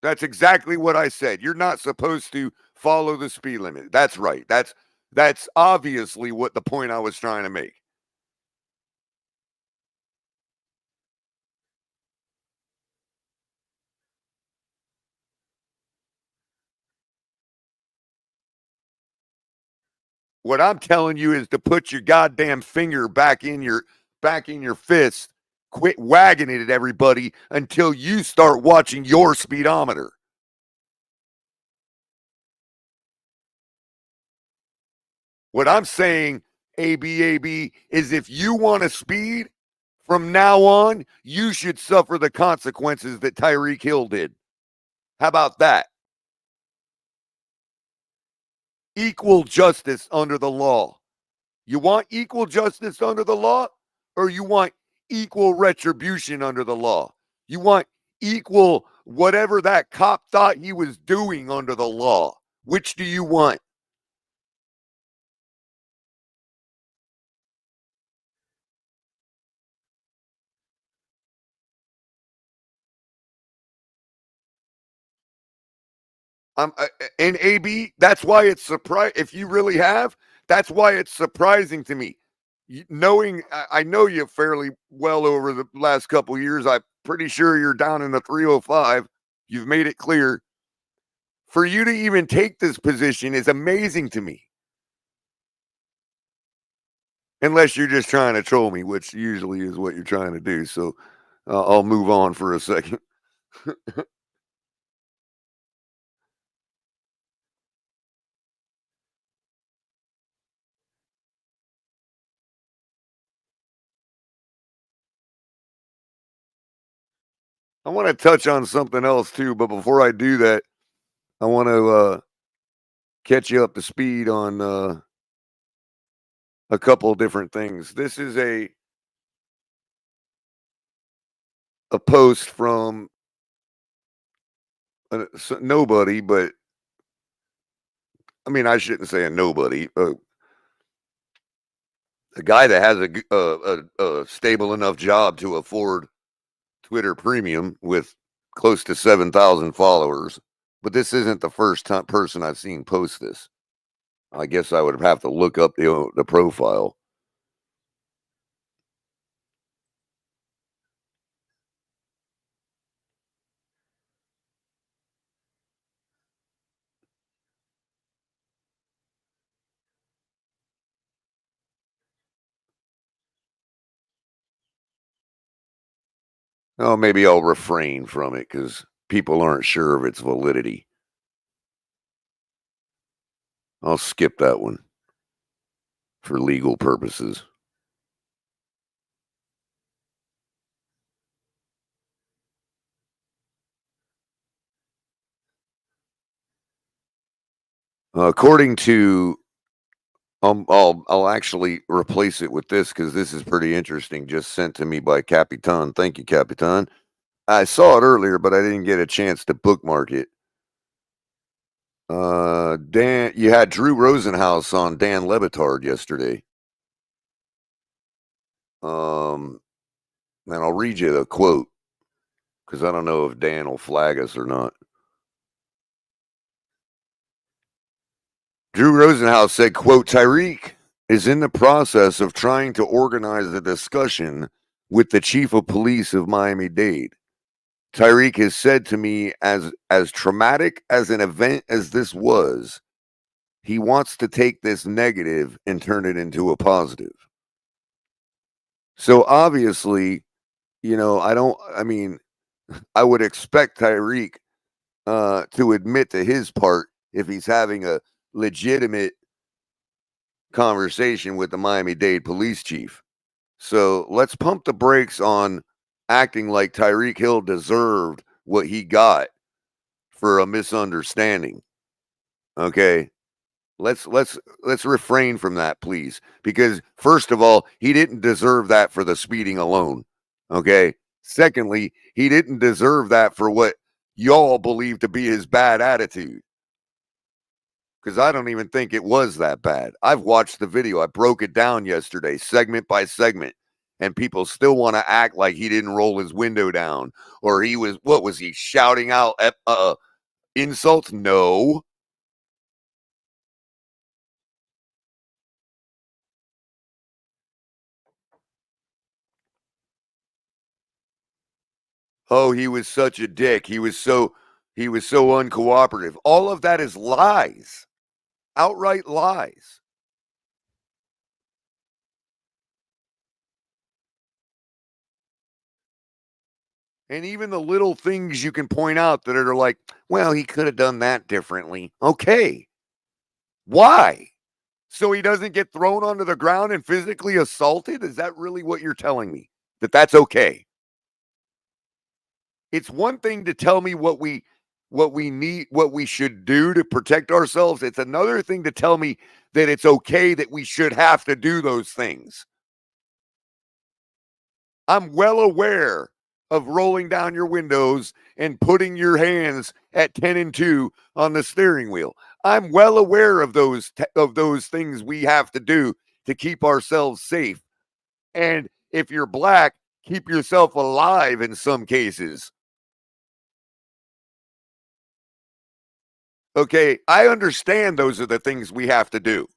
That's exactly what I said. You're not supposed to follow the speed limit. That's right. That's obviously what the point I was trying to make. What I'm telling you is to put your goddamn finger back in your fist. Quit wagging it at everybody until you start watching your speedometer. What I'm saying, AB, is if you want to speed, from now on, you should suffer the consequences that Tyreek Hill did. How about that? Equal justice under the law. You want equal justice under the law, or you want equal retribution under the law? You want equal whatever that cop thought he was doing under the law? Which do you want? And AB, that's why it's surprising. If you really have, that's why it's surprising to me. Knowing, I know you fairly well over the last couple of years. I'm pretty sure you're down in the 305. You've made it clear. For you to even take this position is amazing to me. Unless you're just trying to troll me, which usually is what you're trying to do. So I'll move on for a second. I want to touch on something else too, but before I do that, I want to catch you up to speed on a couple of different things. This is a post from nobody, but I mean, I shouldn't say a nobody. A guy that has a stable enough job to afford Twitter Premium with close to 7,000 followers. But this isn't the first person I've seen post this. I guess I would have to look up the profile. Oh, maybe I'll refrain from it because people aren't sure of its validity. I'll skip that one for legal purposes. According to, I'll actually replace it with this because this is pretty interesting. Just sent to me by Capitan. Thank you, Capitan. I saw it earlier, but I didn't get a chance to bookmark it. Dan, you had Drew Rosenhaus on Dan Lebitard yesterday. And I'll read you the quote because I don't know if Dan will flag us or not. Drew Rosenhaus said, quote, Tyreek is in the process of trying to organize a discussion with the chief of police of Miami-Dade. Tyreek has said to me, as traumatic as an event as this was, he wants to take this negative and turn it into a positive. So obviously, I would expect Tyreek to admit to his part if he's having a legitimate conversation with the Miami-Dade police chief. So let's pump the brakes on acting like Tyreek Hill deserved what he got for a misunderstanding. Okay. Let's refrain from that, please. Because first of all, he didn't deserve that for the speeding alone. Okay. Secondly, he didn't deserve that for what y'all believe to be his bad attitude. Because I don't even think it was that bad. I've watched the video. I broke it down yesterday, segment by segment. And people still want to act like he didn't roll his window down. Or he was, what was he, shouting out insults? No. Oh, he was such a dick. He was so uncooperative. All of that is lies. Outright lies. And even the little things you can point out that are like, well, he could have done that differently. Okay. Why? So he doesn't get thrown onto the ground and physically assaulted? Is that really what you're telling me? That that's okay? It's one thing to tell me what we need, what we should do to protect ourselves. It's another thing to tell me that it's okay that we should have to do those things. I'm well aware of rolling down your windows and putting your hands at 10 and 2 on the steering wheel. I'm well aware of those things we have to do to keep ourselves safe. And if you're black, keep yourself alive in some cases. Okay, I understand those are the things we have to do.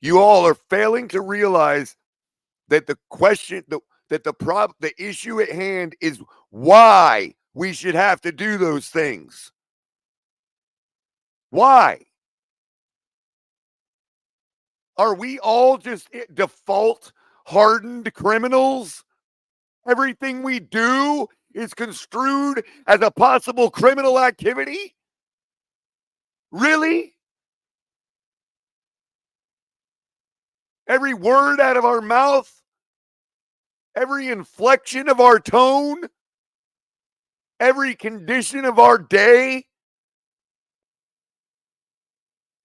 You all are failing to realize that the question, the issue at hand is why we should have to do those things. Why? Are we all just default hardened criminals? Everything we do is construed as a possible criminal activity? Really? Every word out of our mouth, every inflection of our tone, every condition of our day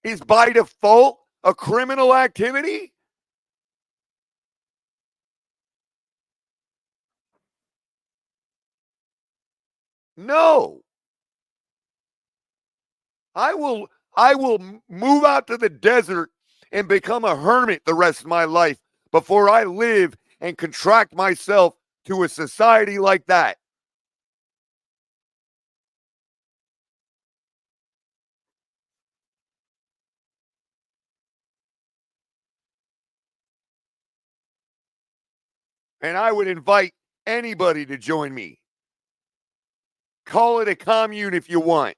is by default a criminal activity? No. I will move out to the desert and become a hermit the rest of my life before I live and contract myself to a society like that. And I would invite anybody to join me. Call it a commune if you want.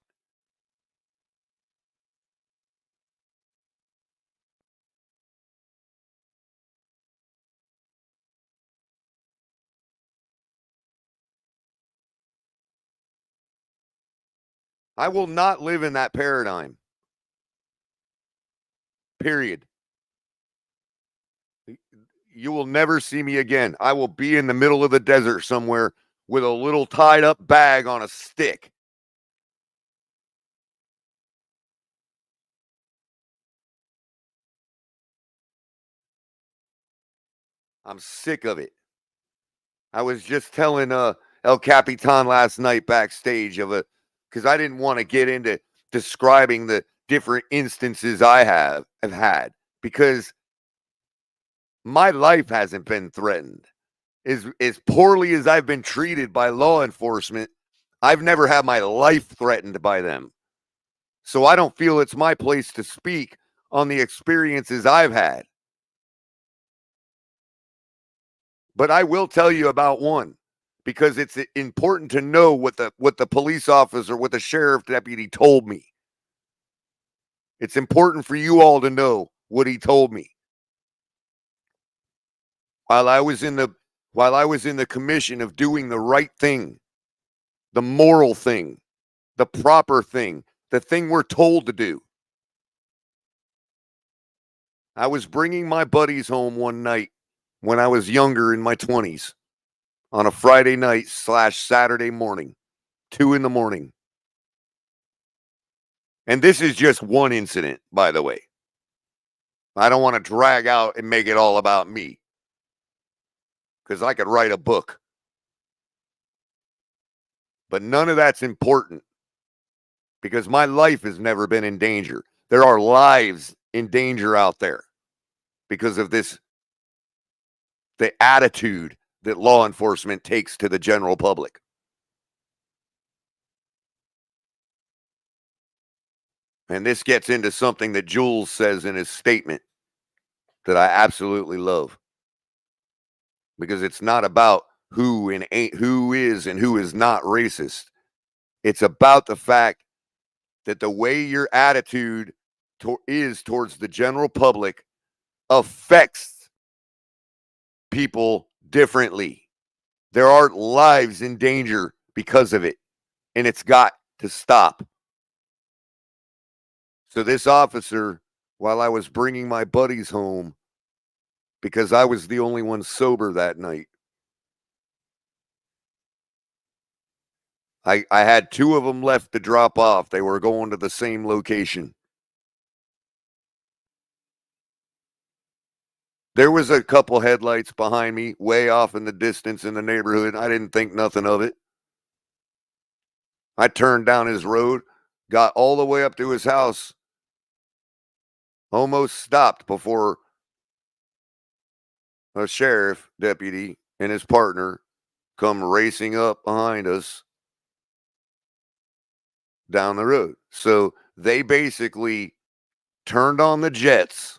I will not live in that paradigm. Period. You will never see me again. I will be in the middle of the desert somewhere with a little tied up bag on a stick. I'm sick of it. I was just telling El Capitan last night backstage because I didn't want to get into describing the different instances I have had, because my life hasn't been threatened. As poorly as I've been treated by law enforcement, I've never had my life threatened by them. So I don't feel it's my place to speak on the experiences I've had. But I will tell you about one, because it's important to know what the police officer, what the sheriff deputy told me. It's important for you all to know what he told me. While I was in the commission of doing the right thing, the moral thing, the proper thing, the thing we're told to do. I was bringing my buddies home one night when I was younger, in my 20s, on a Friday night / Saturday morning, 2 a.m. And this is just one incident, by the way. I don't want to drag out and make it all about me, because I could write a book. But none of that's important, because my life has never been in danger. There are lives in danger out there because of the attitude that law enforcement takes to the general public. And this gets into something that Jules says in his statement that I absolutely love, because it's not about who is and who is not racist. It's about the fact that the way your attitude is towards the general public affects people differently. There are lives in danger because of it, and it's got to stop. So this officer, while I was bringing my buddies home, because I was the only one sober that night, I had 2 of them left to drop off. They were going to the same location. There was a couple headlights behind me, way off in the distance in the neighborhood. I didn't think nothing of it. I turned down his road, got all the way up to his house, almost stopped before a sheriff deputy and his partner come racing up behind us down the road. So they basically turned on the jets,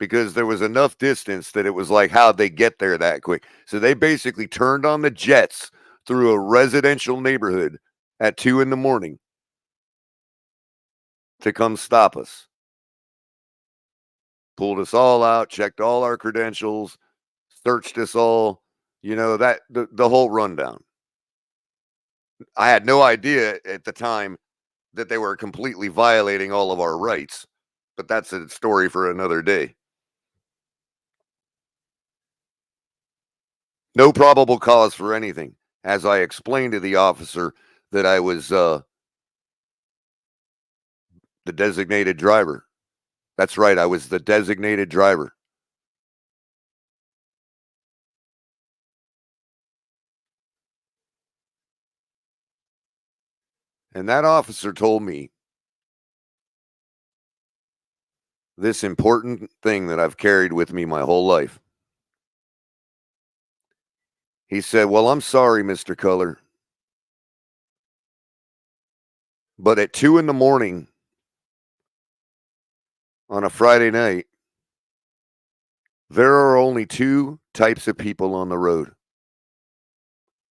because there was enough distance that it was like, how'd they get there that quick? So they basically turned on the jets through a residential neighborhood at 2 a.m. to come stop us. Pulled us all out, checked all our credentials, searched us all, that the whole rundown. I had no idea at the time that they were completely violating all of our rights, but that's a story for another day. No probable cause for anything. as I explained to the officer that I was the designated driver. That's right, I was the designated driver. And that officer told me this important thing that I've carried with me my whole life. He said, "Well, I'm sorry, Mr. Culler, but at 2 in the morning on a Friday night, there are only two types of people on the road: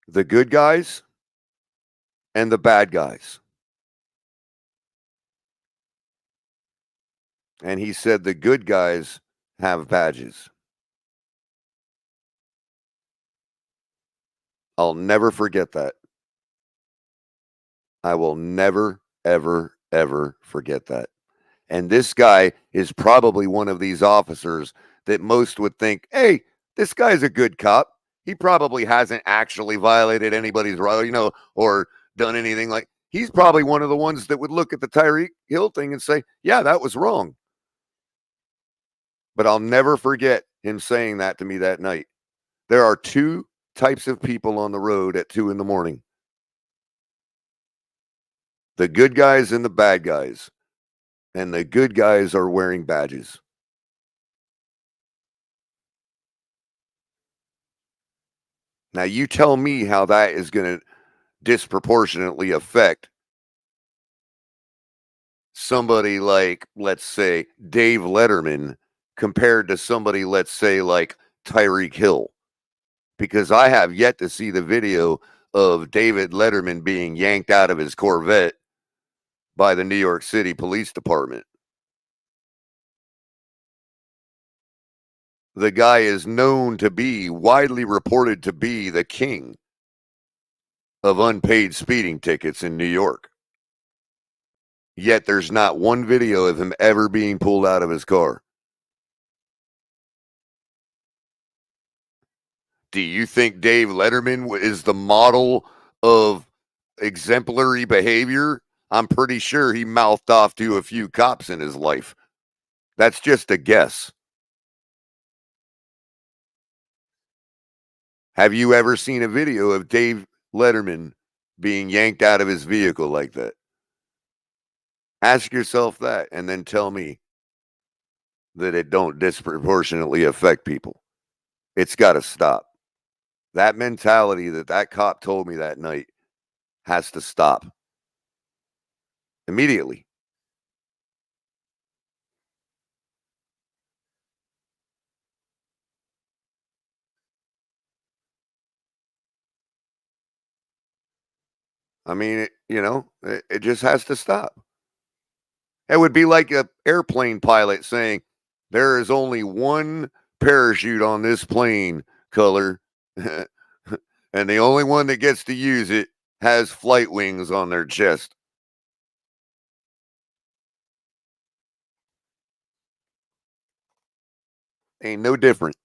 the good guys and the bad guys." And he said the good guys have badges. I'll never forget that. I will never, ever, ever forget that. And this guy is probably one of these officers that most would think, hey, this guy's a good cop. He probably hasn't actually violated anybody's right, or done anything like. He's probably one of the ones that would look at the Tyreek Hill thing and say, yeah, that was wrong. But I'll never forget him saying that to me that night. There are two types of people on the road at 2 in the morning: the good guys and the bad guys. And the good guys are wearing badges. Now, you tell me how that is going to disproportionately affect somebody like, let's say, Dave Letterman compared to somebody, let's say, like Tyreek Hill. Because I have yet to see the video of David Letterman being yanked out of his Corvette by the New York City Police Department. The guy is known to be, widely reported to be, the king of unpaid speeding tickets in New York. Yet there's not one video of him ever being pulled out of his car. Do you think Dave Letterman is the model of exemplary behavior? I'm pretty sure he mouthed off to a few cops in his life. That's just a guess. Have you ever seen a video of Dave Letterman being yanked out of his vehicle like that? Ask yourself that and then tell me that it don't disproportionately affect people. It's got to stop. That mentality that cop told me that night has to stop immediately. I mean, it just has to stop. It would be like an airplane pilot saying, there is only one parachute on this plane, Culler, and the only one that gets to use it has flight wings on their chest. Ain't no different.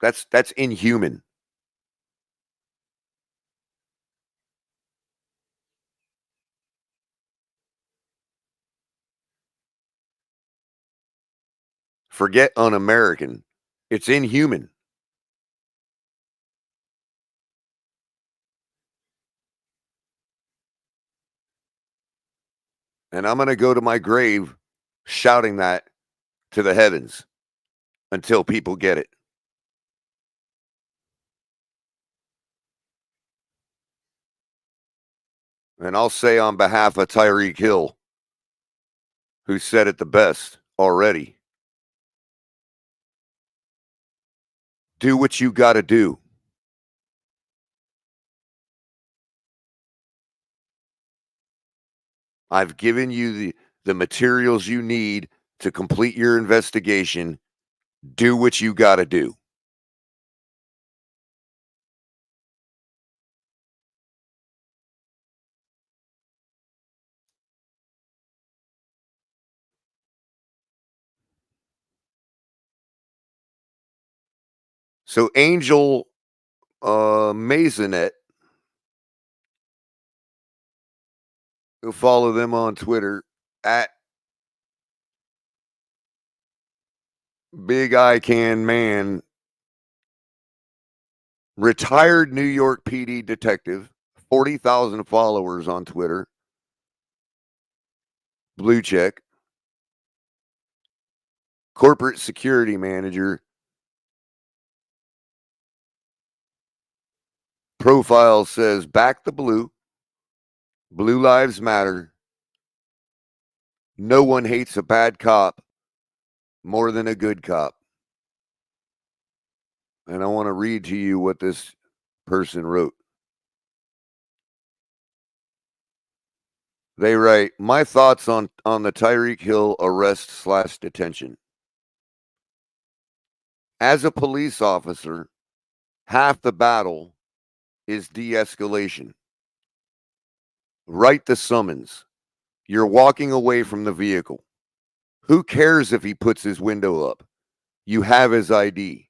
That's inhuman. Forget un-American. It's inhuman. And I'm going to go to my grave shouting that to the heavens until people get it. And I'll say on behalf of Tyreek Hill, who said it the best already, do what you got to do. I've given you the materials you need to complete your investigation. Do what you got to do. So Angel Maisonette, go follow them on Twitter at Big Eye Can Man, retired New York PD detective, 40,000 followers on Twitter, blue check, corporate security manager, profile says back the blue, blue lives matter, no one hates a bad cop more than a good cop. And I want to read to you what this person wrote. They write, my thoughts on the Tyreek Hill arrest / detention. As a police officer, half the battle is de-escalation. Write the summons. You're walking away from the vehicle. Who cares if he puts his window up? You have his ID.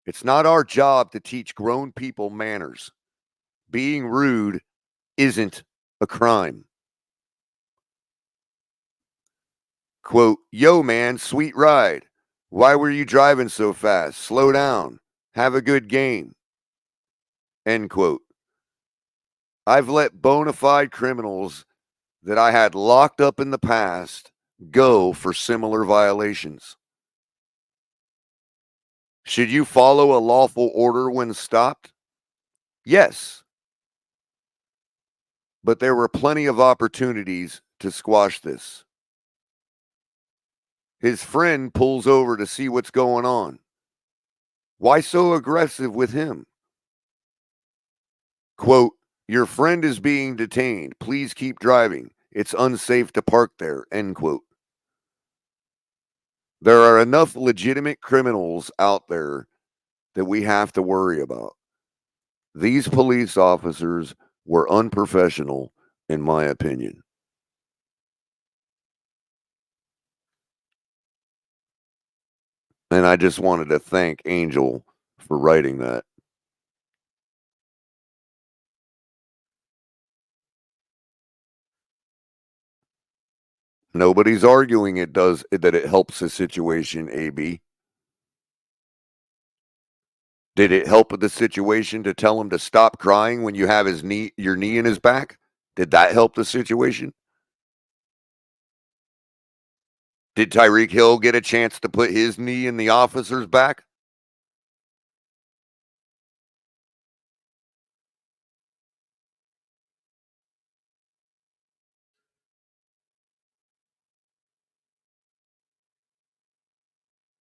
It's not our job to teach grown people manners. Being rude isn't a crime. Quote, yo, man, sweet ride. Why were you driving so fast? Slow down. Have a good game. End quote. I've let bona fide criminals that I had locked up in the past go for similar violations. Should you follow a lawful order when stopped? Yes. But there were plenty of opportunities to squash this. His friend pulls over to see what's going on. Why so aggressive with him? Quote, your friend is being detained. Please keep driving. It's unsafe to park there. End quote. There are enough legitimate criminals out there that we have to worry about. These police officers were unprofessional, in my opinion. And I just wanted to thank Angel for writing that. Nobody's arguing that it helps the situation, AB. Did it help with the situation to tell him to stop crying when you have your knee in his back? Did that help the situation? Did Tyreek Hill get a chance to put his knee in the officer's back?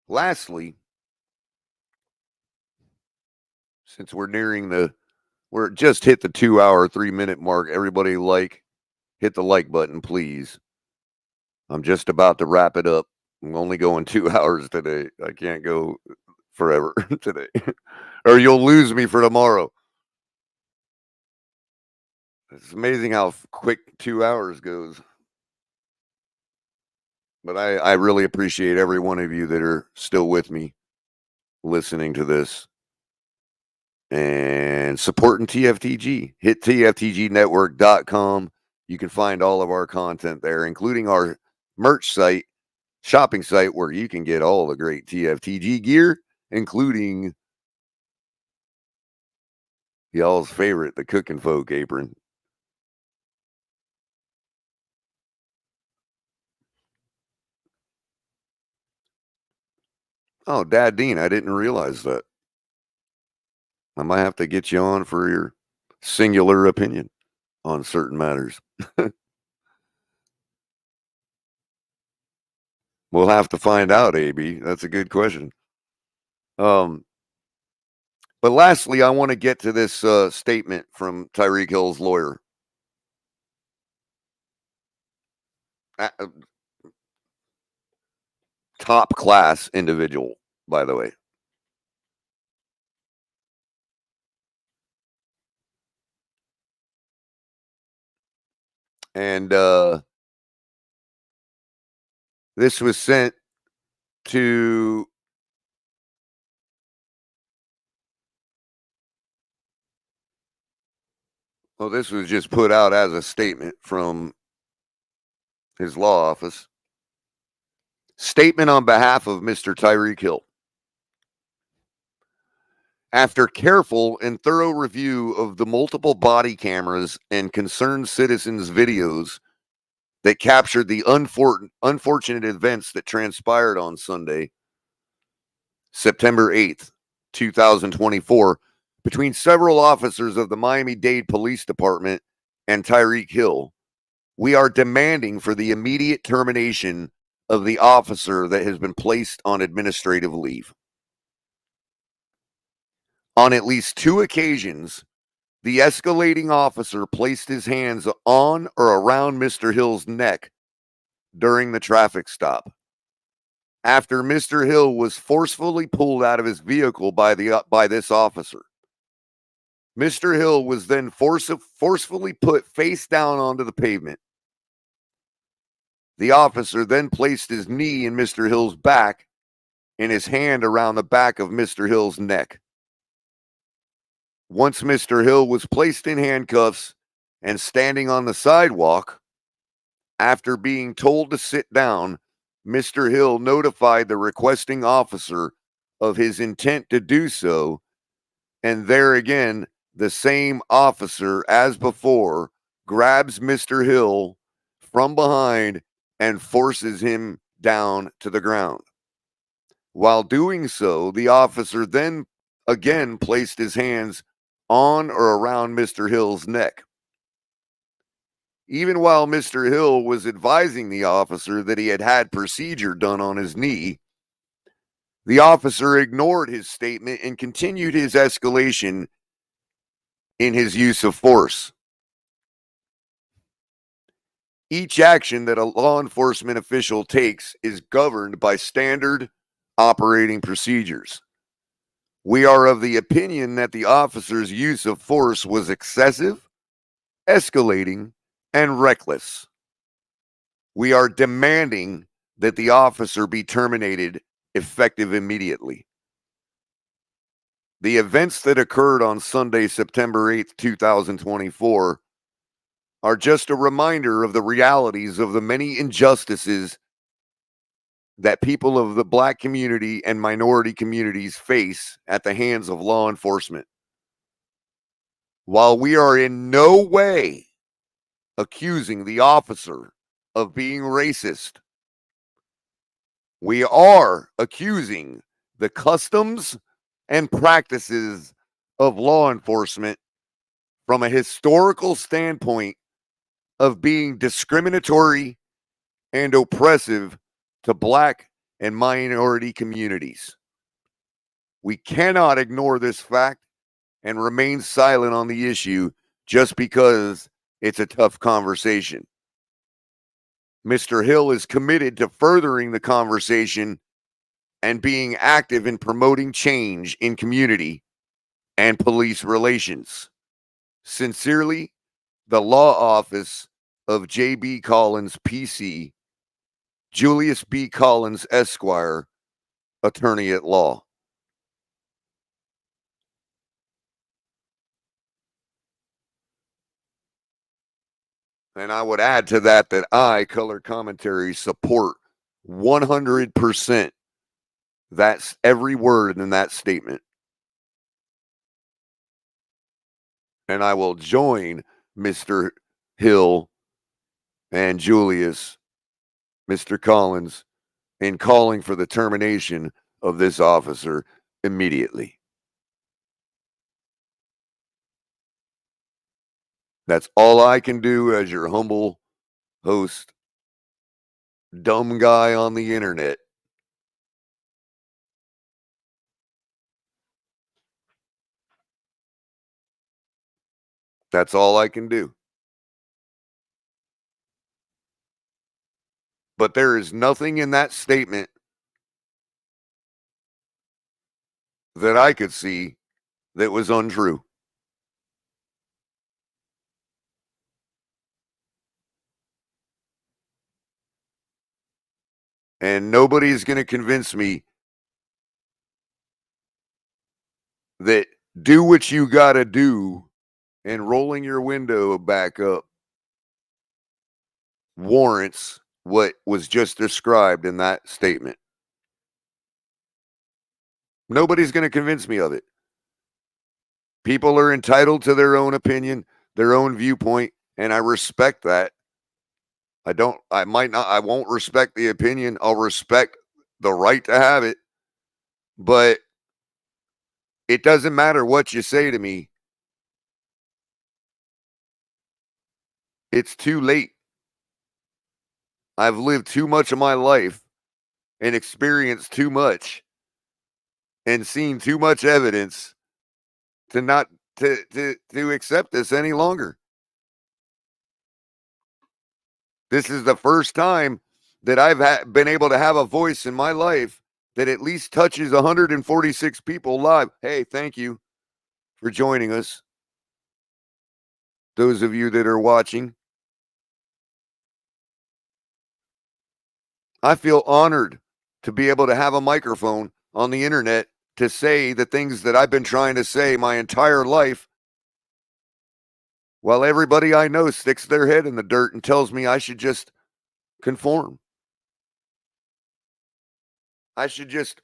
Lastly, since we're just hit the 2 hour, 3 minute mark, everybody hit the like button, please. I'm just about to wrap it up. I'm only going 2 hours today. I can't go forever today, or you'll lose me for tomorrow. It's amazing how quick 2 hours goes. But I really appreciate every one of you that are still with me listening to this and supporting TFTG. Hit TFTGnetwork.com. You can find all of our content there, including our merch site, shopping site, where you can get all the great TFTG gear, including y'all's favorite, the Cooking Folk apron. Oh, Dad Dean, I didn't realize that. I might have to get you on for your singular opinion on certain matters. We'll have to find out, AB. That's a good question. But lastly, I want to get to this statement from Tyreek Hill's lawyer. Top class individual, by the way. And this was sent to Well, this was just put out as a statement from his law office. Statement on behalf of Mr. Tyreek Hill. After careful and thorough review of the multiple body cameras and concerned citizens' videos that captured the unfortunate events that transpired on Sunday, September 8th, 2024, between several officers of the Miami-Dade Police Department and Tyreek Hill, we are demanding for the immediate termination of the officer that has been placed on administrative leave. On at least 2 occasions, the escalating officer placed his hands on or around Mr. Hill's neck during the traffic stop. After Mr. Hill was forcefully pulled out of his vehicle by this officer, Mr. Hill was then forcefully put face down onto the pavement. The officer then placed his knee in Mr. Hill's back and his hand around the back of Mr. Hill's neck. Once Mr. Hill was placed in handcuffs and standing on the sidewalk, after being told to sit down, Mr. Hill notified the requesting officer of his intent to do so, and there again, the same officer as before grabs Mr. Hill from behind and forces him down to the ground. While doing so, the officer then again placed his hands on or around Mr. Hill's neck. Even while Mr. Hill was advising the officer that he had had procedure done on his knee, the officer ignored his statement and continued his escalation in his use of force. Each action that a law enforcement official takes is governed by standard operating procedures. We are of the opinion that the officer's use of force was excessive, escalating, and reckless. We are demanding that the officer be terminated effective immediately. The events that occurred on Sunday, September 8th, 2024, are just a reminder of the realities of the many injustices that people of the Black community and minority communities face at the hands of law enforcement. While we are in no way accusing the officer of being racist, we are accusing the customs and practices of law enforcement from a historical standpoint of being discriminatory and oppressive to Black and minority communities. We cannot ignore this fact and remain silent on the issue just because it's a tough conversation. Mr. Hill is committed to furthering the conversation and being active in promoting change in community and police relations. Sincerely, the Law Office of J.B. Collins, P.C., Julius B. Collins, Esquire, Attorney at Law. And I would add to that I, Color Commentary, support 100% that's every word in that statement. And I will join Mr. Hill and Julius, Mr. Collins, in calling for the termination of this officer immediately. That's all I can do as your humble host, dumb guy on the internet. That's all I can do. But there is nothing in that statement that I could see that was untrue. And nobody's going to convince me that do what you got to do and rolling your window back up warrants what was just described in that statement. Nobody's going to convince me of it. People are entitled to their own opinion, their own viewpoint, and I respect that. I won't respect the opinion. I'll respect the right to have it. But it doesn't matter what you say to me. It's too late. I've lived too much of my life and experienced too much and seen too much evidence to not to accept this any longer. This is the first time that I've been able to have a voice in my life that at least touches 146 people live. Hey, thank you for joining us. Those of you that are watching, I feel honored to be able to have a microphone on the internet to say the things that I've been trying to say my entire life, while everybody I know sticks their head in the dirt and tells me I should just conform. I should just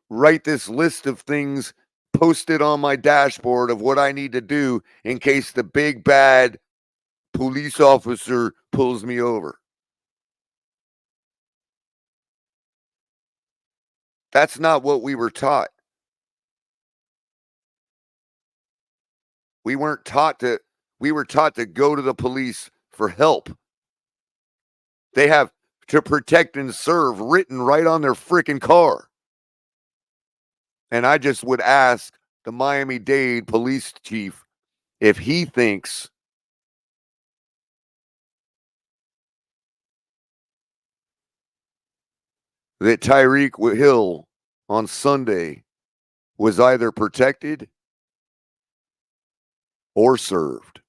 write this list of things, post it on my dashboard of what I need to do in case the big bad police officer pulls me over. That's not what we were taught. We were taught to go to the police for help. They have to protect and serve written right on their freaking car. And I just would ask the Miami-Dade police chief if he thinks that Tyreek Hill on Sunday was either protected or served.